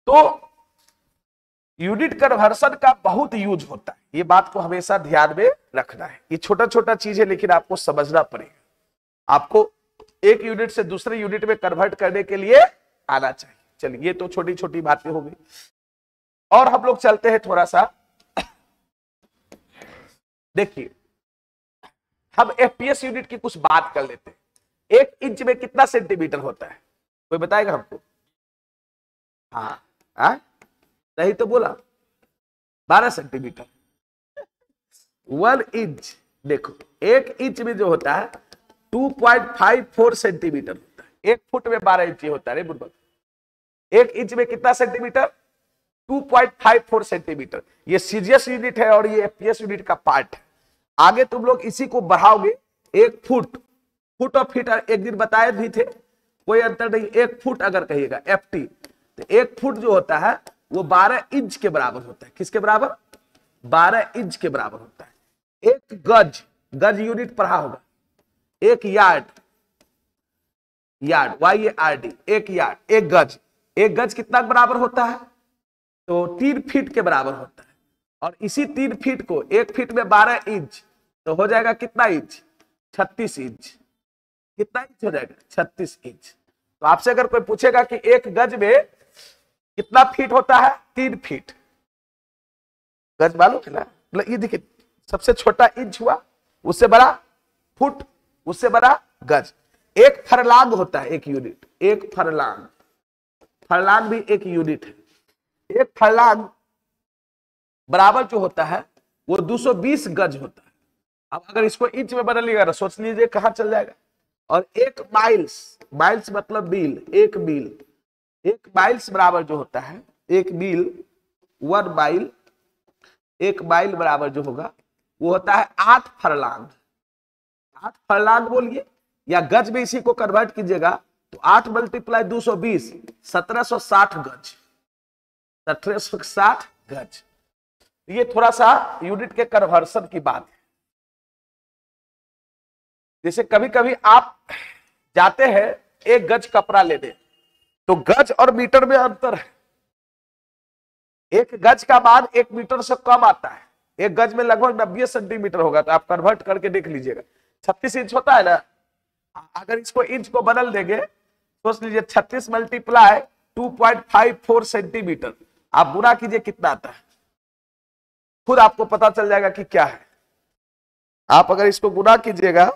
तो यूनिट कन्वर्सन का बहुत यूज होता है, ये बात को हमेशा ध्यान में रखना है। ये छोटा छोटा चीज है लेकिन आपको समझना पड़ेगा, आपको एक यूनिट से दूसरे यूनिट में कन्वर्ट करने के लिए आना चाहिए। चलिए ये तो छोटी छोटी बातें हो गई, और हम लोग चलते हैं थोड़ा सा। देखिए हम एफपीएस यूनिट की कुछ बात कर लेते हैं। 1 इंच में कितना सेंटीमीटर होता है, कोई बताएगा हमको? हाँ नहीं तो बोला 12 सेंटीमीटर। 1 इंच, देखो 1 इंच में जो होता है 2.54 सेंटीमीटर होता है। 1 फुट में 12 इंच होता है रे बुर्बक। 1 इंच में कितना सेंटीमीटर? 2.54 सेंटीमीटर। ये सीजीएस यूनिट है और ये एफपीएस यूनिट का पार्ट है। आगे तुम लोग इसी को बढ़ाओगे, 1 फुट, फुट और फीट एक दिन बताए भी थे, कोई अंतर नहीं। 1 फुट अगर कहिएगा एफटी, तो 1 फुट जो होता है वो 12 इंच के बराबर होता है। किसके बराबर? 12 इंच के बराबर होता है। 1 गज, गज यूनिट पढ़ा होगा। 1 यार्ड, यार्ड YARD, 1 यार्ड, 1 गज। 1 गज कितना बराबर होता है? तो 3 फीट के बराबर होता है। और इसी 3 फीट को 1 फीट में 12 इंच, तो हो जाएगा कितना इंच? 36 इंच। कितना इंच हो जाएगा? 36 इंच। तो आपसे अगर कोई पूछेगा कि 1 गज में कितना फीट होता है? 3 फीट। गज मालूम है ना? मतलब ये देखिए सबसे छोटा इंच हुआ, उससे बड़ा फुट, उससे बड़ा गज। 1 फरलांग होता है, 1 यूनिट। 1 फरलांग, फरलांग भी 1 यूनिट है। 1 फरलांग बराबर जो होता है वो 220 गज होता है। अब अगर इसको इंच में बदलिएगा तो सोच लीजिए कहां चल जाएगा। और 1 माइल्स, माइल्स मतलब मील, 1 मील, 1 माइल्स बराबर जो होता है 1 मील, 1 माइल, 1 माइल बराबर जो होगा वो होता है 8 फरलांग। 8 फरलांग बोलिए, या गज में इसी को कन्वर्ट कीजिएगा तो 8 × 220, 1760 गज। 1760 गज। ये थोड़ा सा यूनिट के कन्वर्सन की बात है। जैसे कभी कभी आप जाते हैं 1 गज कपड़ा लेने, तो गज और मीटर में अंतर है। 1 गज का मान 1 मीटर से कम आता है। 1 गज में लगभग 90 सेंटीमीटर होगा, तो आप कन्वर्ट करके देख लीजिएगा। 36 इंच होता है ना, अगर इसको इंच को बदल देंगे, सोच लीजिए 36 × 2.54 सेंटीमीटर, आप गुणा कीजिए कितना आता है, खुद आपको पता चल जाएगा कि क्या है। आप अगर इसको गुणा कीजिएगा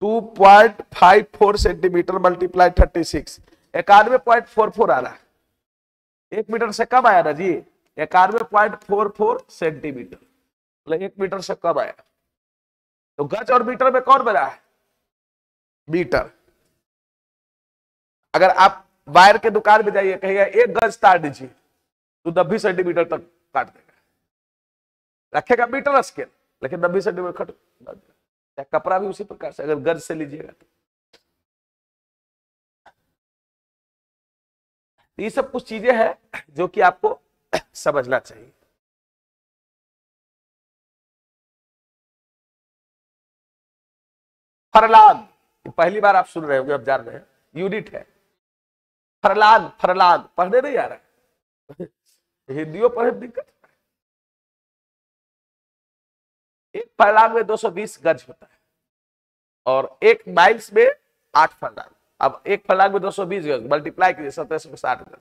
2.54 सेंटीमीटर मल्टीप्लाई 36, 91.44 आ रहा है। 1 मीटर से कम आया ना जी, 91.44 सेंटीमीटर, मतलब 1 मीटर से कम आया। तो गज और मीटर में कौन बना है? मीटर। अगर आप वायर के दुकान में जाइए, कहेगा 1 गज तार दीजिए, तो 90 सेंटीमीटर तक काट देगा। रखेगा मीटर स्केल, लेकिन 90 सेंटीमीटर कट। कपड़ा भी उसी प्रकार से अगर गज से लीजिएगा तो। ये सब कुछ चीजें हैं जो कि आपको समझना चाहिए। फरलांग, पहली बार आप सुन रहे होंगे, अब जान रहे हैं, यूनिट है। फरलांग, फरलांग पढ़ने नहीं आ रहा है, हिंदियों पढ़े दिक्कत। 1 फरलांग में 220 गज होता है, और 1 माइल्स में 8 फरलांग। अब 1 फरलांग में 220 गज मल्टीप्लाई कीजिए 1760 गज।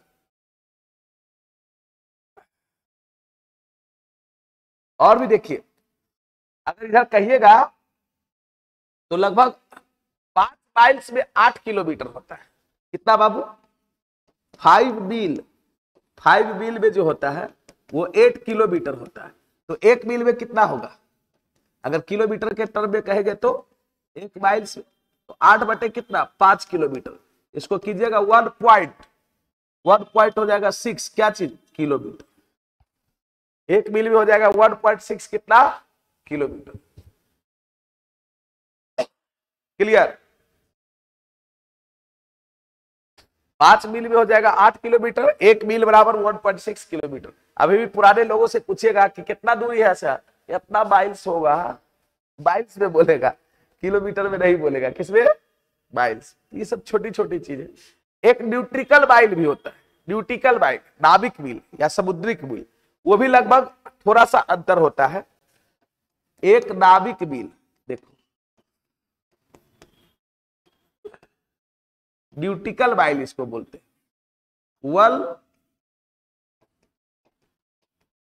और भी देखिए, अगर इधर कहिएगा तो लगभग 5 माइल्स में 8 किलोमीटर होता है। कितना बाबू? 5 मील, 5 मील में जो होता है वो 8 किलोमीटर होता है। तो 1 मील में कितना होगा? अगर किलोमीटर के टर्म में कहेंगे तो 1 माइल्स में तो 8 बटे कितना? 5 किलोमीटर। इसको कीजिएगा 1 पॉइंट हो जाएगा 6, क्या चीज? किलोमीटर। 1 मील में हो जाएगा 1.6 कितना? किलोमीटर। क्लियर? 5 मील में हो जाएगा 8 किलोमीटर, 1 मील बराबर 1.6 किलोमीटर। अभी भी पुराने लोगों से पूछिएगा कि कितना दूरी है सर, इतना माइल्स होगा, माइल्स में बोलेगा, किलोमीटर में नहीं बोलेगा, किसमें, माइल्स। ये सब छोटी छोटी चीजें। एक न्यूट्रिकल माइल भी होता है, न्यूट्रिकल माइल, नाविक मील या समुद्रिक मील, वो भी लगभग थोड़ा सा अंतर होता है। एक नाविक मील देखो, न्यूट्रिकल माइल इसको बोलते हैं, वन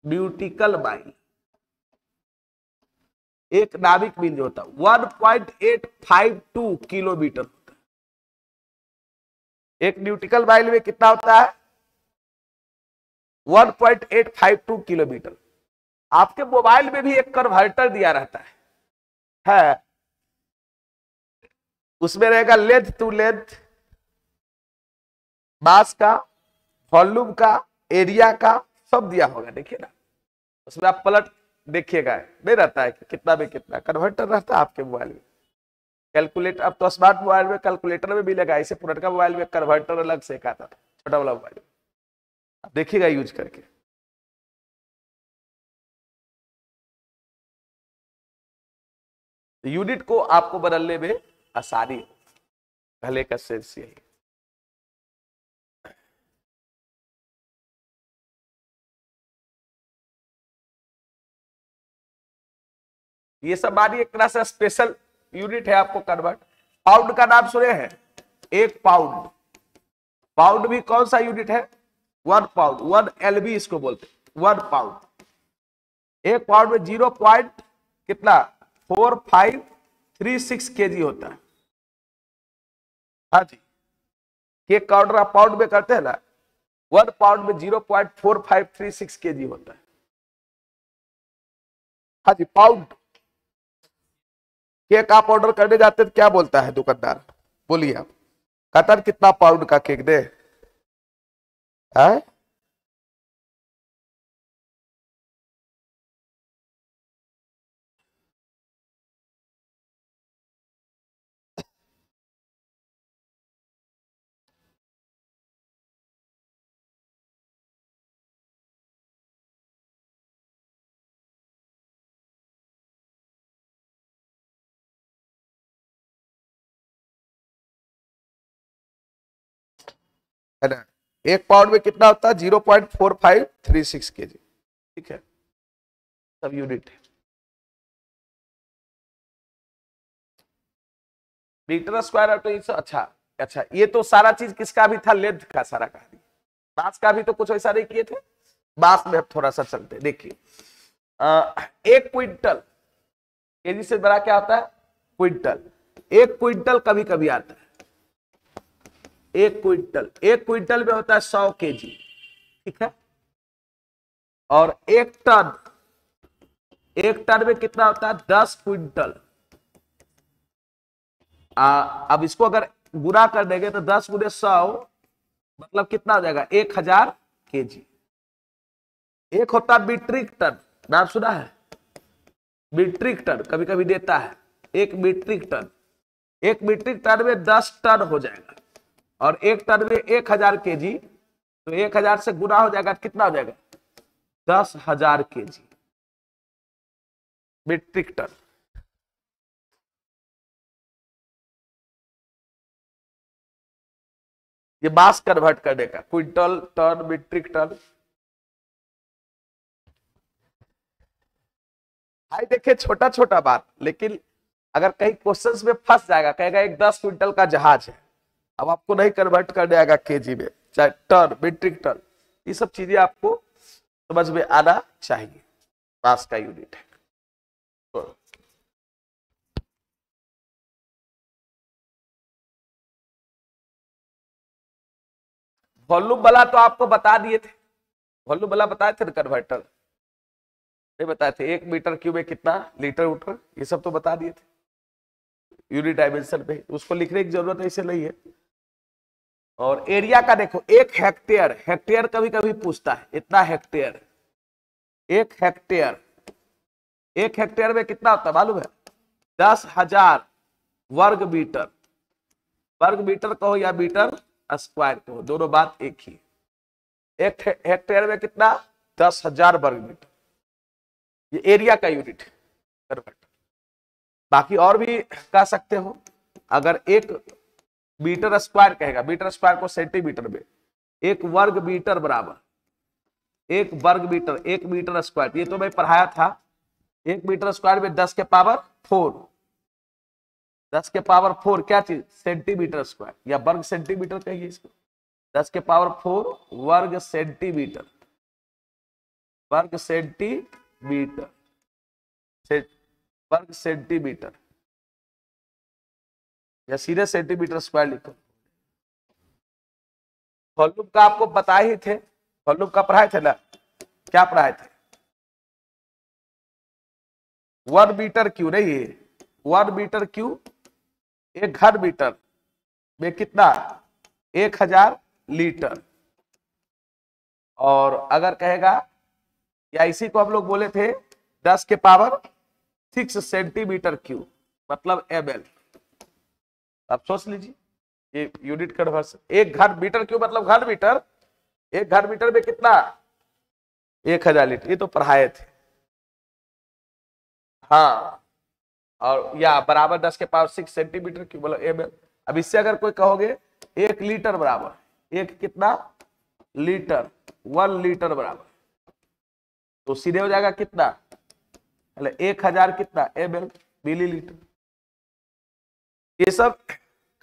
न्यूट्रिकल माइल, एक नाविक मील जो होता है 1.852 किलोमीटर होता है। एक न्यूट्रिकल माइल में कितना होता है, 1.852 किलोमीटर। आपके मोबाइल में भी एक कन्वर्टर दिया रहता है, उसमें रहेगा लेंथ टू लेंथ, मास का, वॉल्यूम का, एरिया का, सब दिया होगा, देखिए ना, उसमें आप पलट देखिएगा, नहीं रहता है कि कितना में कितना, कन्वर्टर रहता है आपके मोबाइल में। कैलकुलेटर, अब तो स्मार्ट मोबाइल में कैलकुलेटर में भी लगा, इसे पुराना मोबाइल में कन्वर्टर अलग से एक आता था, छोटा वाला मोबाइल, आप देखिएगा यूज करके। यूनिट को आपको बदलने में आसानी, पहले का सेंस यही। ये सब मानिए एक तरह से स्पेशल यूनिट है आपको कन्वर्ट। पाउंड का नाम सुने हैं, एक पाउंड, पाउंड भी कौन सा यूनिट है, 1 पाउंड, 1 LB इसको बोलते हैं, 1 पाउंड। एक पाउंड में 0 पॉइंट कितना 4536 केजी होता है। हाँ जी, केक का ऑर्डर आप पाउंड में करते हैं ना, 1 पाउंड में 0.4536 केजी होता है। हाँ जी, पाउंड। केक आप ऑर्डर करने जाते हैं तो क्या बोलता है दुकानदार, बोलिए आप, कहता कितना पाउंड का केक दे, है? है ना, एक पाउंड में कितना होता है 0.4536 केजी, ठीक है, सब यूनिट है। मीटर स्क्वायर तो इस, अच्छा अच्छा, ये तो सारा चीज किसका भी था, लेंथ का सारा कहानी। मास का भी तो कुछ ऐसा नहीं किए थे, मास में अब थोड़ा सा चलते, देखिए 1 क्विंटल, केजी से बड़ा क्या होता है, क्विंटल। 1 क्विंटल कभी कभी आता है, 1 क्विंटल, 1 क्विंटल में होता है 100 केजी, ठीक है। और 1 टन, 1 टन में कितना होता है 10 क्विंटल। अब इसको अगर गुना कर देंगे तो 10 गुने 100 मतलब कितना हो जाएगा 1000 केजी। एक होता है मीट्रिक टन, नाम सुना है, मीट्रिक टन कभी कभी देता है, 1 मीट्रिक टन, 1 मीट्रिक टन में 10 टन हो जाएगा, और 1 टन में 1000 केजी, तो 1000 से गुना हो जाएगा, कितना हो जाएगा 10,000 केजी मीट्रिक टन। ये मास कन्वर्ट करने का, क्विंटल, टन, मीट्रिक टन। भाई देखिए छोटा छोटा बात, लेकिन अगर कहीं क्वेश्चंस में फंस जाएगा, कहेगा एक 10 क्विंटल का जहाज है, अब आपको नहीं कन्वर्ट करने आएगा केजी में, चाहे टन, मीट्रिक टन, ये सब चीजें आपको समझ में आना चाहिए, मास का यूनिट है। वॉल्यूम वाला तो आपको बता दिए थे, वॉल्यूम वाला बताए थे ना, कन्वर्टर नहीं बताए थे, 1 मीटर क्यूब में कितना लीटर उटर, ये सब तो बता दिए थे यूनिट डायमेंशन पे, उसको लिखने की जरूरत ऐसे नहीं है। और एरिया का देखो, 1 हेक्टेयर, हेक्टेयर कभी कभी पूछता है, इतना हेक्टेयर, 1 हेक्टेयर, 1 हेक्टेयर में कितना होता है मालूम है, 10,000 वर्ग मीटर, वर्ग मीटर कहो या मीटर स्क्वायर कहो, दोनों बात एक ही। 1 हेक्टेयर में कितना 10,000 वर्ग मीटर, ये एरिया का यूनिट कन्वर्ट। बाकी और भी कह सकते हो, अगर एक मीटर स्क्वायर कहेगा, मीटर स्क्वायर को सेंटीमीटर में, एक वर्ग मीटर बराबर, एक वर्ग मीटर, एक मीटर स्क्वायर, ये तो मैं पढ़ाया था। एक मीटर स्क्वायर में 10 के पावर 4, 10 के पावर 4 क्या चीज, सेंटीमीटर स्क्वायर या वर्ग सेंटीमीटर कहिए इसको। 10 के पावर 4 वर्ग सेंटीमीटर, वर्ग सेंटीमीटर, वर्ग सेंटीमीटर या सीधे सेंटीमीटर स्क्वायर लिखो। वॉल्यूम का आपको पता ही थे, वॉल्यूम का पढ़ाए थे ना, क्या पढ़ाए थे, 1 मीटर क्यू नहीं है, 1 मीटर क्यू, एक घन मीटर में कितना, 1000 लीटर। और अगर कहेगा, या इसी को हम लोग बोले थे 10 के पावर 6 सेंटीमीटर क्यूब, मतलब ml। आप सोच लीजिए, ये यूनिट कन्वर्सन, एक घन मीटर क्यूब मतलब घन मीटर, एक घन मीटर में कितना, 1000 लीटर, ये तो पढ़ाए थे। हाँ, और या बराबर 10 के पावर 6 सेंटीमीटर क्यूब मतलब ml। अब इससे अगर कोई कहोगे 1 लीटर बराबर, एक कितना लीटर, 1 लीटर बराबर, तो सीधे हो जाएगा कितना, 1000 कितना ml, मिलीलीटर। ये सब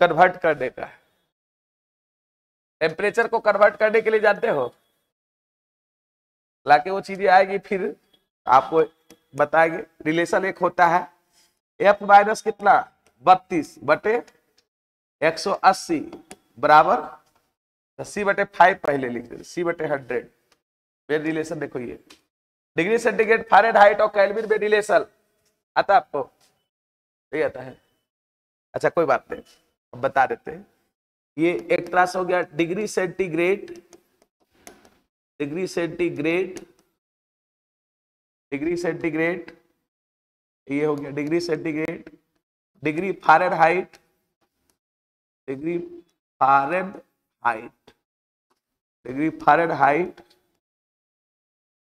कन्वर्ट करने का है। टेम्परेचर को कन्वर्ट करने के लिए जानते हो, लाके वो चीजें आएगी फिर आपको बताएंगे। रिलेशन एक होता है F माइनस कितना 32 बटे 180 बराबर C बटे 5, पहले लिख दे C बटे 100। फिर रिलेशन देखो, ये डिग्री सेंटीग्रेड, फ़ारेनहाइट और केल्विन में रिलेशन आता आपको, नहीं आता है, अच्छा कोई बात नहीं, अब बता देते हैं। ये एक तरह से हो गया degree centigrade, degree centigrade, degree centigrade, ये हो गया degree centigrade, degree Fahrenheit, degree Fahrenheit, degree Fahrenheit,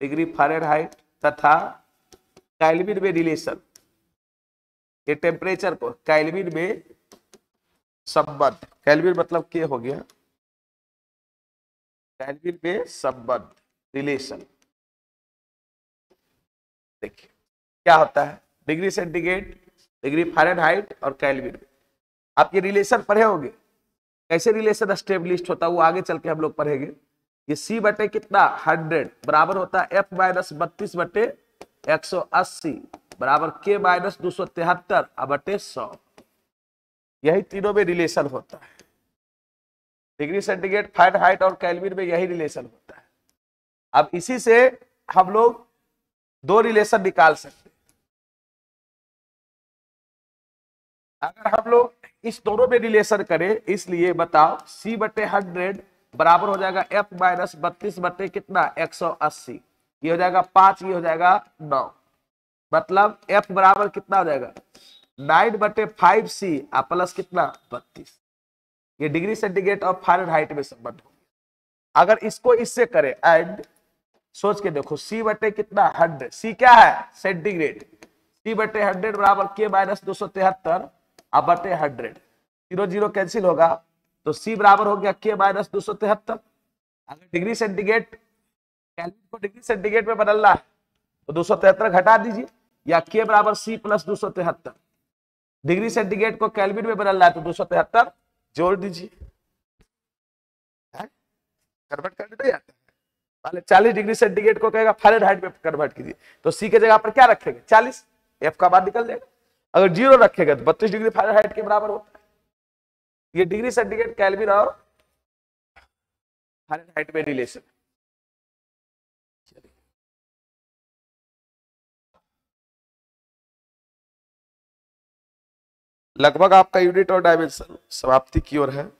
degree Fahrenheit तथा केल्विन में रिलेशन। ये टेम्परेचर को केल्विन में संबंध, केल्विन मतलब के हो गया, केल्विन में संबंध, रिलेशन। देखिए क्या होता है, डिग्री सेंटीग्रेड, डिग्री फ़ारेनहाइट और केल्विन में आप ये रिलेशन पढ़े होंगे। कैसे रिलेशन एस्टेब्लिश होता है वो आगे चल के हम लोग पढ़ेंगे। ये C बटे कितना 100 बराबर होता है F माइनस 32 बटे 180 बराबर K माइनस 273 बटे 100। यही तीनों में रिलेशन होता है, डिग्री सेंटीग्रेड, फ़ारेनहाइट और केल्विन में यही रिलेशन होता है। अब इसी से हम लोग दो रिलेशन निकाल सकते हैं। अगर हम लोग इस दोनों में रिलेशन करें, इसलिए बताओ C बटे 100 बराबर हो जाएगा F माइनस 32 बटे कितना 180, ये हो जाएगा 5, ये हो जाएगा 9, मतलब F बराबर कितना हो जाएगा 9 बटे 5C प्लस कितना 32। ये डिग्री सेंटीग्रेड और फ़ारेनहाइट में संबंध हो गया। अगर इसको इससे करें एंड सोच के देखो, C बटे कितना 100, C क्या है सेंटीग्रेड, C बटे 100 बराबर K माइनस 273 बटे 100, 0 0 कैंसिल होगा तो C बराबर हो गया K माइनस 273। अगर डिग्री सेंटीग्रेड केल्विन को डिग्री सेंटीग्रेड में बदलना है तो 273 घटा दीजिए, या K बराबर C प्लस 273। डिग्री सेंटीग्रेड को केल्विन में बदलना है तो 273 जोड़ दीजिए, कन्वर्ट करने नहीं आता है। पहले 40 डिग्री सेंटीग्रेड को कहेगा फ़ारेनहाइट में कन्वर्ट कीजिए, तो C के जगह पर क्या रखेंगे 40, F का मान निकल जाएगा। अगर 0 रखेगा तो 32 डिग्री फ़ारेनहाइट के बराबर होता है। ये डिग्री सेंटीग्रेड, केल्विन और फ़ारेनहाइट में रिलेशन। लगभग आपका यूनिट और डायमेंशन समाप्ति की ओर है।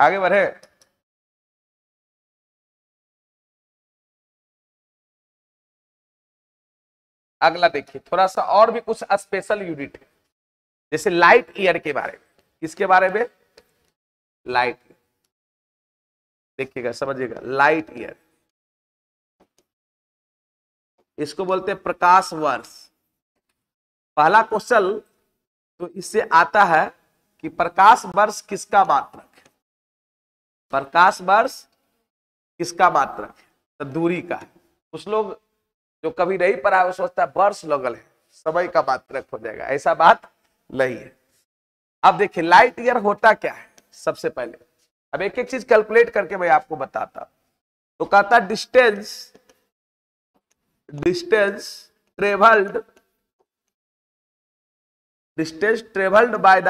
आगे बढ़े। अगला देखिए, थोड़ा सा और भी कुछ स्पेशल यूनिट है, जैसे लाइट ईयर के बारे में। किसके बारे में? लाइट। देखिएगा, समझिएगा, लाइट ईयर, इसको बोलते हैं प्रकाश वर्ष। पहला क्वेश्चन तो इससे आता है कि प्रकाश वर्ष किसका मात्रक है? प्रकाश वर्ष किसका मात्रक है? तो दूरी का है। कुछ लोग जो कभी नहीं पढ़ा वो सोचता है वर्ष लगल है, समय का मात्रक हो जाएगा, ऐसा बात नहीं है। अब देखिए लाइट ईयर होता क्या है। सबसे पहले अब एक एक चीज कैलकुलेट करके मैं आपको बताता। तो कहता distance travelled by the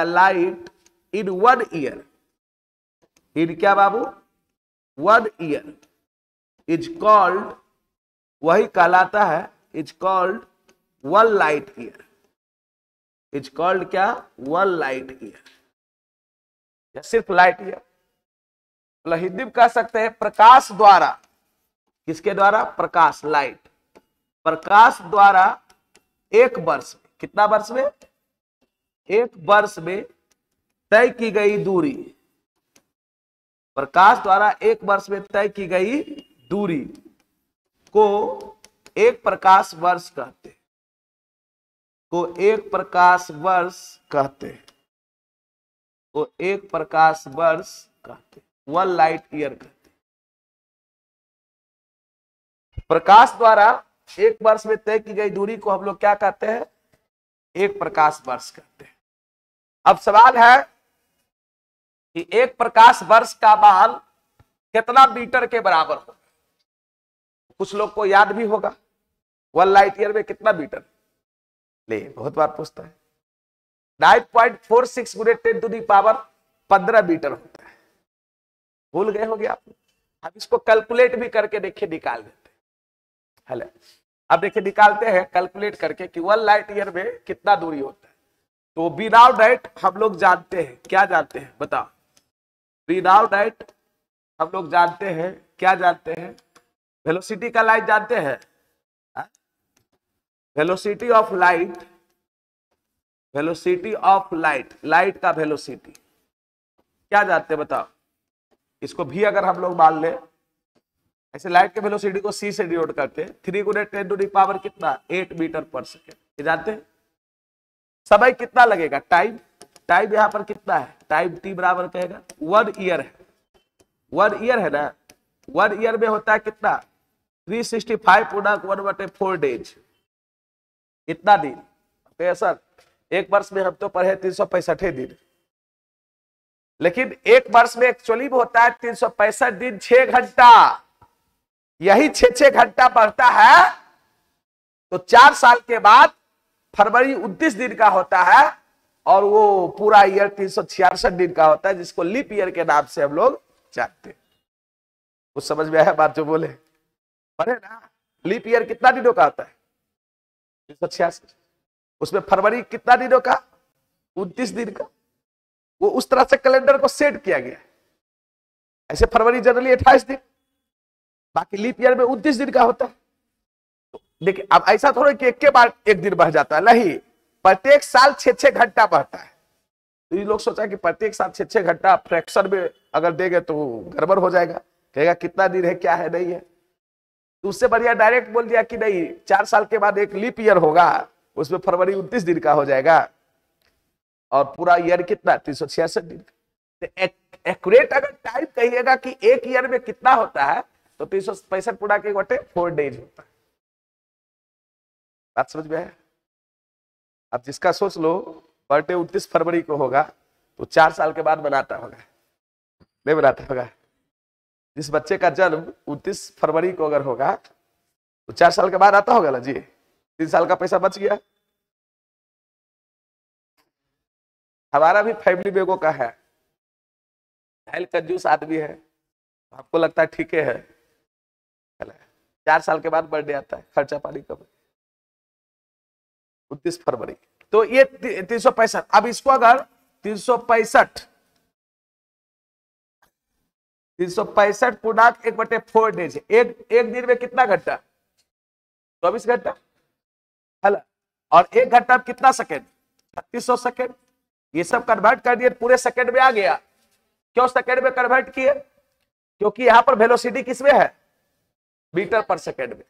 light in 1 year, in क्या बाबू? 1 ईयर इज कॉल्ड, वही कहलाता है, is called 1 light year. Is called क्या? 1 लाइट ईयर, या सिर्फ लाइट ईयर। मतलब हिंदी में कह सकते हैं प्रकाश द्वारा। किसके द्वारा? प्रकाश, लाइट। प्रकाश द्वारा एक वर्ष में, कितना वर्ष में? एक वर्ष में तय की गई दूरी। प्रकाश द्वारा एक वर्ष में तय की गई दूरी को एक प्रकाश वर्ष कहते हैं, को एक प्रकाश वर्ष कहते हैं, को एक प्रकाश वर्ष कहते हैं, 1 लाइट ईयर कहते हैं। प्रकाश द्वारा एक वर्ष में तय की गई दूरी को हम लोग क्या कहते हैं? एक प्रकाश वर्ष कहते हैं। अब सवाल है कि एक प्रकाश वर्ष का मान कितना मीटर के बराबर होगा? कुछ लोग को याद भी होगा 1 लाइट ईयर में कितना मीटर? ले, बहुत बार पूछता है। 9.46 गुणे 10⁻15 मीटर होता है। भूल गए होंगे आप। अब इसको कैलकुलेट भी करके देखिए, निकाल देते हैं। हेलो, अब देखिए निकालते हैं कैलकुलेट करके कि 1 लाइट ईयर में कितना दूरी होता है। तो विदाउट डाइट हम लोग जानते हैं, क्या जानते हैं बताओ? विदाउट डाइट हम लोग जानते हैं, क्या जानते हैं? वेलोसिटी का लाइट जानते हैं, velocity of light, velocity of light, light का वेलोसिटी क्या जानते हैं बताओ? इसको भी अगर हम लोग मान ले, ऐसे लाइट के वेलोसिटी को c से डिनोट करते हैं, 3 गुणे 10⁻, कितना? 8 मीटर पर सेकेंड। ये जानते हैं? समय कितना लगेगा? टाइम, टाइम यहां पर कितना है? टाइम t बराबर कहेगा 1 ईयर है। 1 ईयर है ना, 1 ईयर में होता है कितना? 365/1/4 डेज। कितना दिन? सर एक वर्ष में हम तो पढ़े 365 दिन, लेकिन एक वर्ष में एक्चुअली में होता है 365 दिन 6 घंटा। यही 6 घंटा बढ़ता है तो 4 साल के बाद फरवरी 29 दिन का होता है, और वो पूरा ईयर 366 दिन का होता है, जिसको लीप ईयर के नाम से हम लोग जानते हैं। कुछ समझ में आया बात जो बोले? पढ़े ना? लीप ईयर कितना दिनों का होता है? 366। उसमें फरवरी कितना दिनों का? 29 दिन का। वो उस तरह से कैलेंडर को सेट किया गया। ऐसे फरवरी जनरली 28 दिन, बाकी लीप ईयर में 29 दिन का होता है। तो देखिए, अब ऐसा थोड़ा कि एक के बाद एक दिन बढ़ जाता है, नहीं, प्रत्येक साल 6 घंटा बढ़ता है। तो ये लोग सोचा कि प्रत्येक साल 6 घंटा फ्रैक्शन में अगर देंगे तो गड़बड़ हो जाएगा, कहेगा कितना दिन है, क्या है, नहीं है। तो उससे बढ़िया डायरेक्ट बोल दिया कि नहीं, 4 साल के बाद एक लीप ईयर होगा, उसमें फरवरी 29 दिन का हो जाएगा, और पूरा ईयर कितना? 366 दिन का। एक्यूरेट अगर टाइम कहिएगा कि एक ईयर में कितना होता है, तो 365 पूरा के 4 डेज होता है। बात समझ में है? अब जिसका सोच लो बर्थडे 29 फरवरी को होगा, तो 4 साल के बाद बनाता होगा, नहीं बनाता होगा? जिस बच्चे का जन्म 29 फरवरी को अगर होगा, तो 4 साल के बाद आता होगा ना जी, 3 साल का पैसा बच गया। हमारा भी फैमिली बेगो का है, कंजूस आदमी है, आपको लगता है ठीक है, 4 साल के बाद बर्थडे आता है, खर्चा पानी कब? 29 फरवरी। तो ये 365। अब इसको अगर 365 पूर्णांक 1/4 डेज। एक दिन में कितना घंटा? 24 घंटा है ना। और एक घंटा में कितना सेकंड? 3600 सेकंड। ये सब कन्वर्ट कर दिए, पूरे सेकंड में आ गया। क्यों सेकंड में कन्वर्ट किए? क्योंकि यहां पर वेलोसिटी किसमें है? मीटर पर सेकंड में।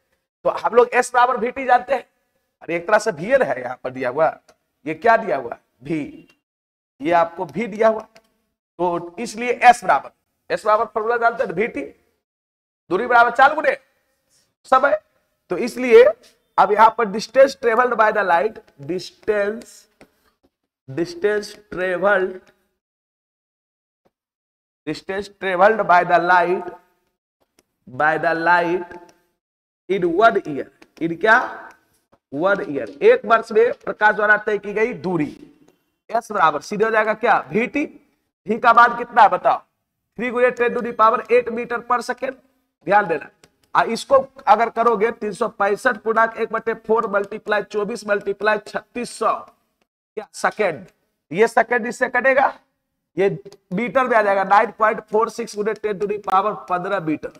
तो हम लोग एस बराबर वी टी जानते हैं, और एक तरह से वीएल है यहां पर दिया हुआ। ये क्या दिया हुआ? भी। ये आपको भी दिया हुआ, तो इसलिए एस बराबर फॉर्मूला जानते हैं, वी टी दूरी बराबर 4 गुने समय। तो इसलिए अब यहां पर distance travelled by the light, distance travelled by the light in 1 year. In क्या? 1 ईयर। एक वर्ष में प्रकाश द्वारा तय की गई दूरी। एस बराबर सीधे हो जाएगा क्या? We T. वी का मान कितना है बताओ? 3 × 10⁸ मीटर पर सेकेंड। ध्यान देना, इसको अगर करोगे 365 पूर्णांक 1/4 मल्टीप्लाई 24 मल्टीप्लाई 3600 क्या सेकेंड। ये सेकेंड इससे कटेगा, ये मीटर में आ जाएगा। 9.46 × 10⁻15 मीटर।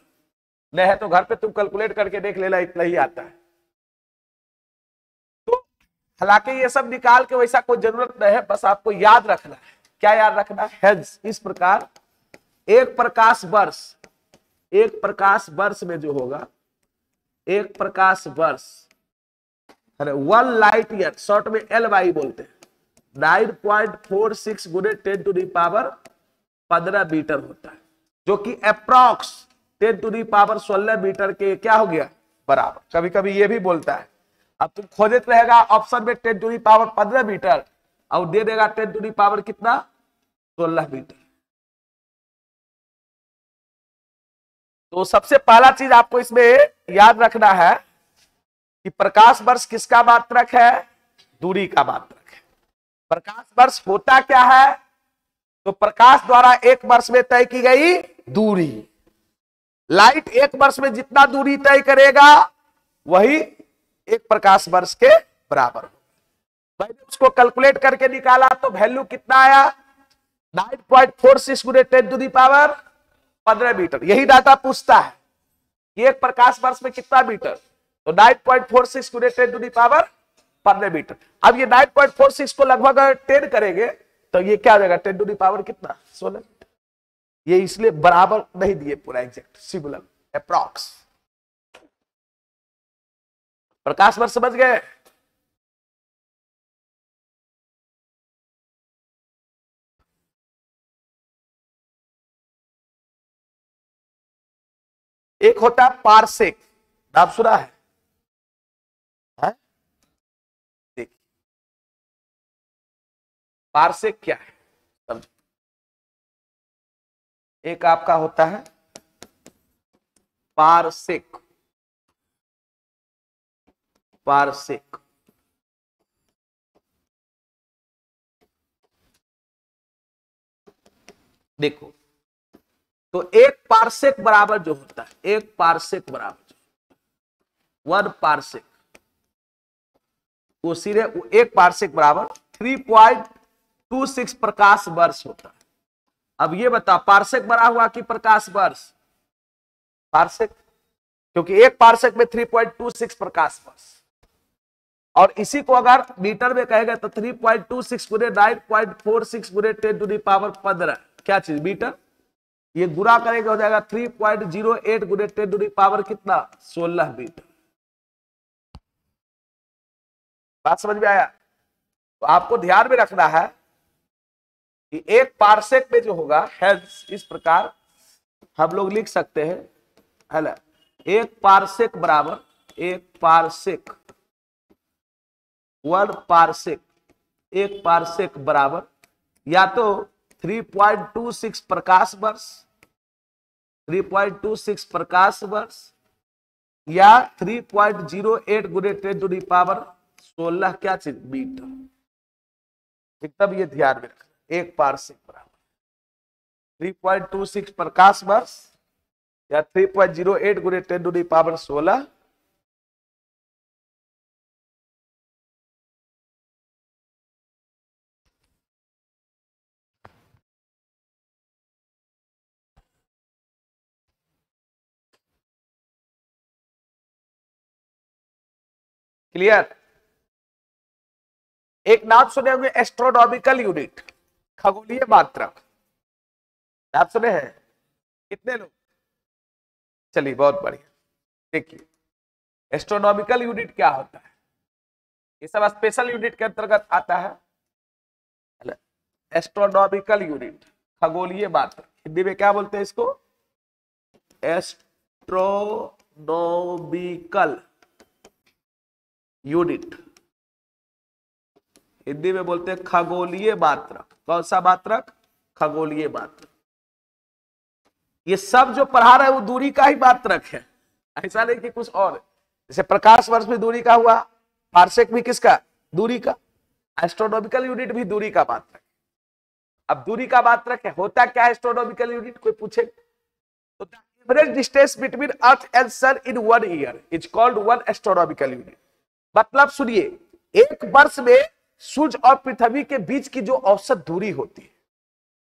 नहीं है तो घर पे तुम कैलकुलेट करके देख लेना, इतना ही आता है। तो हालांकि ये सब निकाल के वैसा कोई जरूरत नहीं है, बस आपको याद रखना है। क्या याद रखना है? हेंस इस प्रकार एक प्रकाश वर्ष में जो होगा, एक प्रकाश वर्ष, अरे 1 लाइट ईयर, शॉर्ट में एल वाई बोलते हैं, 9.46 × 10⁻15 मीटर होता है, जो कि अप्रॉक्स 10⁻16 मीटर के क्या हो गया? बराबर। कभी कभी ये भी बोलता है, अब तुम खोजते रहेगा ऑप्शन में 10⁻15 मीटर और दे देगा 10⁻ कितना? 16 मीटर। तो सबसे पहला चीज आपको इसमें याद रखना है कि प्रकाश वर्ष किसका मात्रक है? दूरी का मात्रक है। प्रकाश वर्ष होता क्या है? तो प्रकाश द्वारा एक वर्ष में तय की गई दूरी। लाइट एक वर्ष में जितना दूरी तय करेगा वही एक प्रकाश वर्ष के बराबर होगा। मैंने उसको कैलकुलेट करके निकाला तो वैल्यू कितना आया? 9.46 × 10⁻15 मीटर। यही डाटा पूछता है कि एक प्रकाश वर्ष में कितना मीटर, तो 9.46 × 10⁻15 मीटर। अब ये 9.46 को लगभग 10 करेंगे तो ये क्या हो जाएगा? 10⁻ कितना? 16। ये इसलिए बराबर नहीं दिए पूरा एग्जैक्ट, सिमिलर, अप्रॉक्स। प्रकाश वर्ष समझ गए? एक होता है पारसेक, नाम सुना है? देखिए पारसेक क्या है समझो। एक आपका होता है पारसेक। देखो, तो एक पारसेक बराबर जो होता है, एक पारसेक बराबर 1 पारसेक, वो सीधे एक पारसेक बराबर 3.26 प्रकाश वर्ष होता है। अब ये बता, पारसेक बना हुआ कि प्रकाश वर्ष? पारसेक, क्योंकि एक पारसेक में 3.26 प्रकाश वर्ष। और इसी को अगर मीटर में कहेगा तो 3.26 × 9.46 × 10⁻15 क्या चीज? मीटर। ये गुणा करेंगे हो जाएगा 3.08 × 10⁻ कितना? 16 मीटर। बात समझ में आया? तो आपको ध्यान में रखना है कि एक पारसेक में जो होगा, हेंस इस प्रकार हम लोग लिख सकते हैं, है ना? एक पारसेक बराबर, एक पारसेक, 1 पारसेक, एक पारसेक बराबर या तो 3.26 प्रकाश वर्ष, 3.26 प्रकाश वर्ष, या 3.08 × 10⁻16 क्या चीज? मीटर। एकदम ये ध्यान में रखना, एक पारसेक बराबर 3.26 प्रकाश वर्ष या 3.08 × 10⁻16 क्लियर। एक नाम सुने होंगे एस्ट्रोनॉमिकल यूनिट, खगोलीय मात्रक, नाम सुने हैं कितने लोग? चलिए बहुत बढ़िया। देखिए एस्ट्रोनॉमिकल यूनिट क्या होता है, ये सब स्पेशल यूनिट के अंतर्गत आता है। एस्ट्रोनॉमिकल यूनिट खगोलीय मात्रक, हिंदी में क्या बोलते हैं इसको? एस्ट्रोनॉमिकल यूनिट, हिंदी में बोलते हैं खगोलीय मात्रक। कौन सा मात्रक? खगोलीय मात्रक। ये सब जो पढ़ा रहे हैं वो दूरी का ही मात्रक है, ऐसा नहीं कि कुछ और। जैसे प्रकाश वर्ष भी दूरी का हुआ, पार्सेक भी किसका? दूरी का। एस्ट्रोनॉमिकल यूनिट भी दूरी का मात्रक। अब दूरी का मात्रक है, होता क्या है एस्ट्रोनॉमिकल यूनिट? कोई पूछे तो the average distance between earth and sun in 1 year is called 1 astronomical unit. मतलब सुनिए, एक वर्ष में सूर्य और पृथ्वी के बीच की जो औसत दूरी होती है,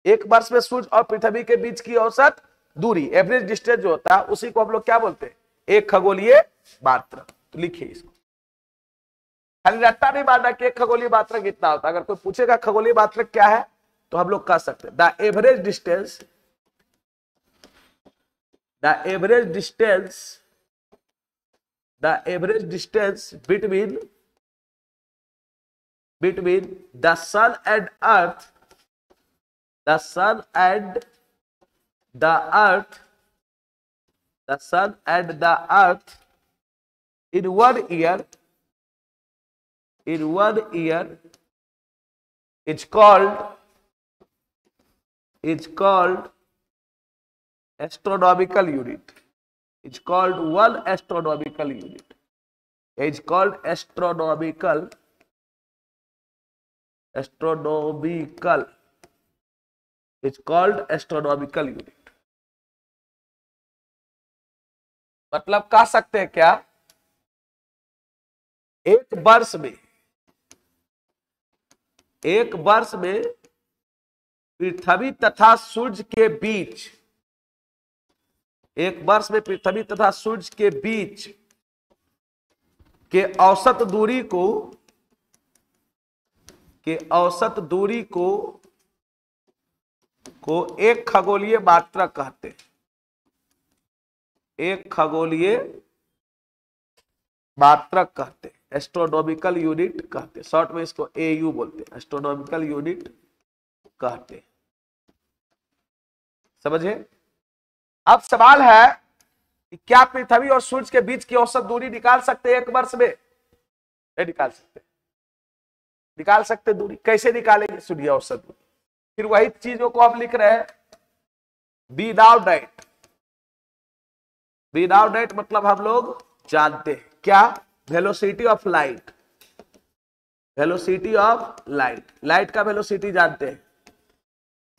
एक वर्ष में सूर्य और पृथ्वी के बीच की औसत दूरी, एवरेज डिस्टेंस जो होता है, उसी को हम लोग क्या बोलते हैं? एक खगोलीय मात्रक। तो लिखिए इसको, खाली रट्टा नहीं मारना कि एक खगोलीय मात्रक इतना होता है। अगर कोई पूछेगा खगोलीय मात्रक क्या है तो हम लोग कह सकते हैं the average distance, the average distance, the average distance between the sun and earth, the sun and the earth, the sun and the earth in 1 year, in 1 year is called astronomical unit, is called 1 astronomical unit, is called astronomical is called astronomical unit। मतलब कह सकते हैं क्या, एक वर्ष में पृथ्वी तथा सूर्य के बीच, एक वर्ष में पृथ्वी तथा सूर्य के बीच के औसत दूरी को एक खगोलीय मात्रक कहते हैं, एक खगोलीय मात्रक कहते हैं, एस्ट्रोनॉमिकल यूनिट कहते हैं। शॉर्ट में इसको एयू बोलते हैं, एस्ट्रोनॉमिकल यूनिट कहते हैं। समझे? अब सवाल है कि क्या पृथ्वी और सूर्य के बीच की औसत दूरी निकाल सकते हैं एक वर्ष में? नहीं निकाल सकते। निकाल सकते दूरी, कैसे निकालेंगे? सुनिए औसत दूरी, फिर वही चीजों को हम लिख रहे हैं विदाउट डाइट। विदाउट डाइट मतलब हम लोग जानते हैं क्या? Velocity of light, velocity of light, light का वेलोसिटी जानते हैं,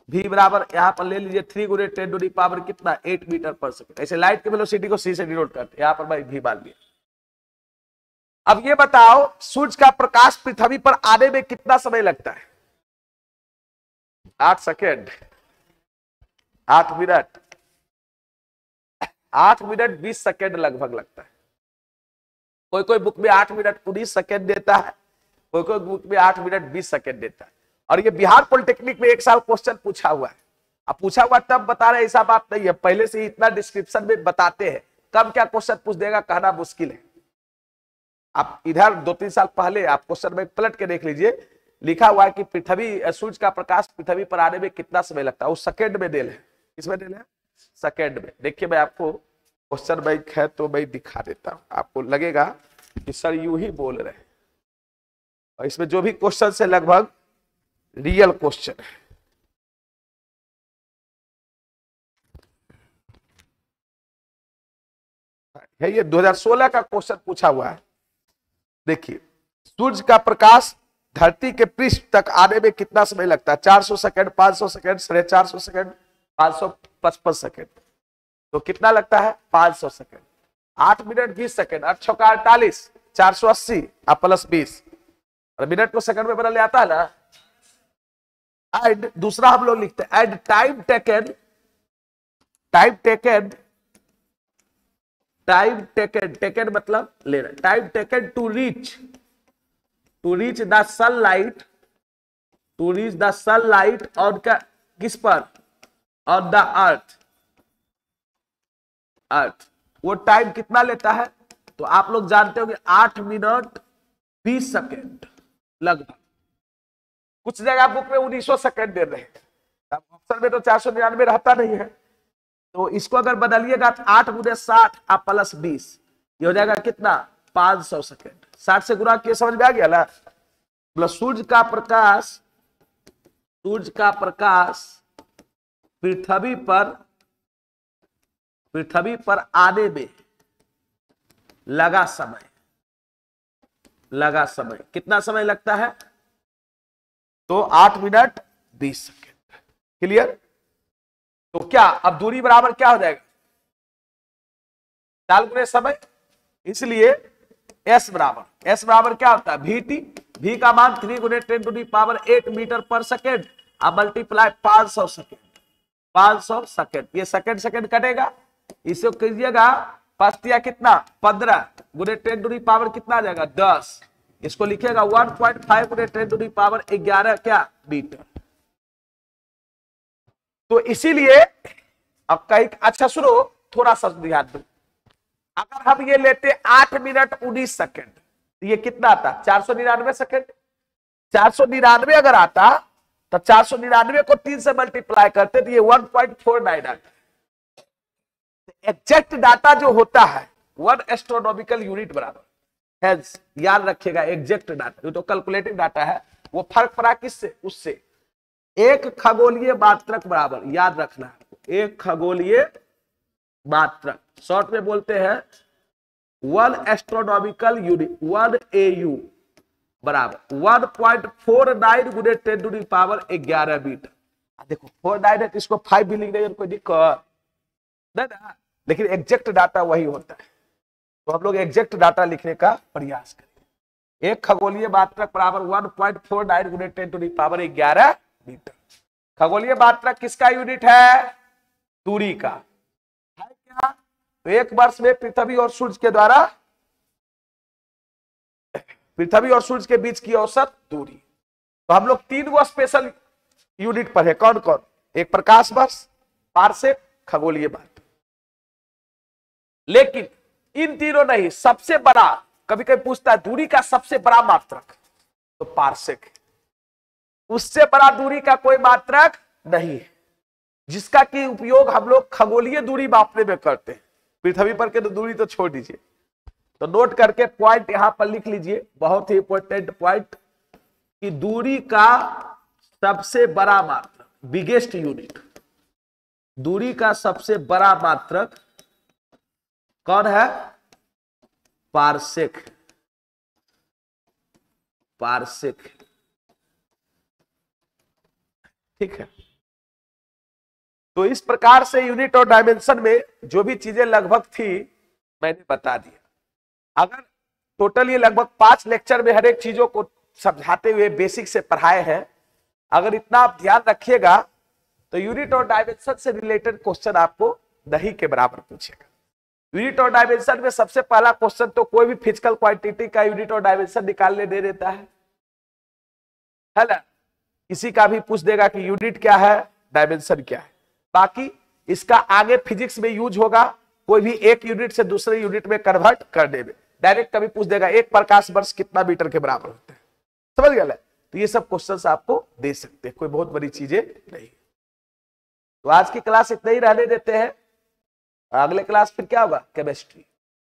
v बराबर यहां पर ले लीजिए 3 × 10⁻⁴ कितना? 8 मीटर पर सेकंड। ऐसे लाइट के वेलोसिटी को c से डिनोट करते हैं, यहां पर भाई v मान लिया। अब ये बताओ सूर्य का प्रकाश पृथ्वी पर आने में कितना समय लगता है? 8 सेकेंड, 8 मिनट, 8 मिनट 20 सेकेंड लगभग लगता है। कोई कोई बुक में 8 मिनट 19 सेकेंड देता है, कोई कोई बुक में 8 मिनट 20 सेकेंड देता है। और ये बिहार पॉलिटेक्निक में एक साल क्वेश्चन पूछा हुआ है। अब पूछा हुआ तब बता रहे, ऐसा बात नहीं है, पहले से ही इतना डिस्क्रिप्शन में बताते हैं, कब क्या क्वेश्चन पूछ देगा कहना मुश्किल है। आप इधर 2-3 साल पहले आप क्वेश्चन में पलट के देख लीजिए, लिखा हुआ है कि पृथ्वी, सूर्य का प्रकाश पृथ्वी पर आने में कितना समय लगता है, वो सेकेंड में देल है। किसमें देल है? सेकेंड में। देखिए मैं आपको क्वेश्चन बैंक है तो मैं दिखा देता हूं, आपको लगेगा कि सर यूं ही बोल रहे हैं, और इसमें जो भी क्वेश्चन है लगभग रियल क्वेश्चन है। ये 2016 का क्वेश्चन पूछा हुआ है। देखिए, सूर्य का प्रकाश धरती के पृष्ठ तक आने में कितना समय लगता है? 400 सेकंड, 500 सेकंड, 450 सेकंड, 555 सेकंड। तो कितना लगता है? 500 सेकंड। 8 मिनट 20 सेकंड, 8 × 48, 480 और प्लस 20, और मिनट को सेकंड में बदल आता है ना। एंड दूसरा हम लोग लिखते हैं and time taken time taken, taken मतलब लेना, time taken to reach the sunlight, to reach the sunlight on का किस पर, ऑन द अर्थ, अर्थ, वो टाइम कितना लेता है? तो आप लोग जानते होंगे 8 मिनट 20 सेकेंड लगभग। कुछ जगह बुक में 1900 सेकेंड दे रहे हैं, ऑप्शन में तो 499 रहता नहीं है। तो इसको अगर बदलिएगा तो 8 गुने 60 आप प्लस 20, ये हो जाएगा कितना? 500 सेकेंड। 60 से गुणा किए, समझ में आ गया ना? मतलब सूर्य का प्रकाश पृथ्वी पर आने में लगा समय कितना समय लगता है? तो 8 मिनट 20 सेकेंड। क्लियर? तो क्या अब दूरी बराबर क्या हो जाएगा? 4 गुने समय, इसलिए S बराबर क्या होता है? VT, V का मान 3 गुने 10 टू दी पावर 8 मीटर पर सेकेंड, अब मल्टीप्लाई 500 सेकेंड, 500 सेकेंड। ये सेकेंड कटेगा, इसे कीजिएगा 5 या कितना 15 गुने 10 टू दी पावर कितना आ जाएगा 10, इसको लिखिएगा 1.5 गुने 10 टू दी पावर 11 क्या मीटर। तो इसीलिए अब कहीं, अच्छा सुनो थोड़ा सा ध्यान दो, अगर हम ये लेते 8 मिनट 19 सेकेंड तो ये कितना आता? 499 सेकेंड। 499 अगर आता तो 499 को 3 से मल्टीप्लाई करते तो ये 1.49 आता। एग्जैक्ट डाटा जो होता है 1 एस्ट्रोनॉमिकल यूनिट बराबर, हेंस याद रखिएगा एग्जैक्ट डाटा, तो कैलकुलेटिव डाटा है, वो फर्क पड़ा किससे? उससे। एक खगोलीय मात्रक बराबर, याद रखना है, एक खगोलीय मात्रक, शॉर्ट में बोलते हैं 1 एस्ट्रोनॉमिकल यूनिट, 1 AU बराबर 1.49 गुने 10 टू दी पावर 11 मीटर। देखो 49 है, इसको 5 भी लिख देंगे कोई दिक्कत नहीं ना, लेकिन एग्जैक्ट डाटा वही होता है, तो हम लोग एग्जैक्ट डाटा लिखने का प्रयास करें। एक खगोलीय मात्रक बराबर 1.49 गुने 10 टू दी पावर 11 मीटर। खगोलीय मात्रक किसका यूनिट है? दूरी का है क्या? तो एक वर्ष में पृथ्वी और सूर्य के बीच की औसत दूरी। तो हम लोग 3 गो स्पेशल यूनिट पर है, कौन कौन? एक प्रकाश वर्ष, पारसेक, खगोलीय मात्रक। लेकिन इन तीनों नहीं, सबसे बड़ा, कभी कभी पूछता है दूरी का सबसे बड़ा मात्रक, तो पारसेक, उससे बड़ा दूरी का कोई मात्रक नहीं है, जिसका की उपयोग हम लोग खगोलीय दूरी मापने में करते हैं। पृथ्वी पर के तो दूरी तो छोड़ दीजिए, तो नोट करके पॉइंट यहां पर लिख लीजिए, बहुत ही इंपॉर्टेंट पॉइंट, कि दूरी का सबसे बड़ा मात्रक, बिगेस्ट यूनिट, दूरी का सबसे बड़ा मात्रक कौन है? पारसेक। ठीक है। तो इस प्रकार से यूनिट और डायमेंशन में जो भी चीजें लगभग थी मैंने बता दिया। अगर टोटल ये लगभग 5 लेक्चर में हर एक चीजों को समझाते हुए बेसिक से पढ़ाए हैं, अगर इतना आप ध्यान रखिएगा तो यूनिट और डायमेंशन से रिलेटेड क्वेश्चन आपको नहीं के बराबर पूछेगा। यूनिट और डायमेंशन में सबसे पहला क्वेश्चन तो कोई भी फिजिकल क्वांटिटी का यूनिट और डायमेंशन निकालने दे देता है ना? किसी का भी पूछ देगा कि यूनिट क्या है, डायमेंशन क्या है। बाकी इसका आगे फिजिक्स में यूज होगा, कोई भी एक यूनिट से दूसरे यूनिट में कन्वर्ट करने में। डायरेक्ट कभी पूछ देगा 1 प्रकाश वर्ष कितना मीटर के बराबर होता है, समझ गया? तो ये सब क्वेश्चंस आपको दे सकते हैं, कोई बहुत बड़ी चीजें नहीं। तो आज की क्लास इतना ही रहने देते हैं, अगले क्लास फिर क्या होगा? केमिस्ट्री।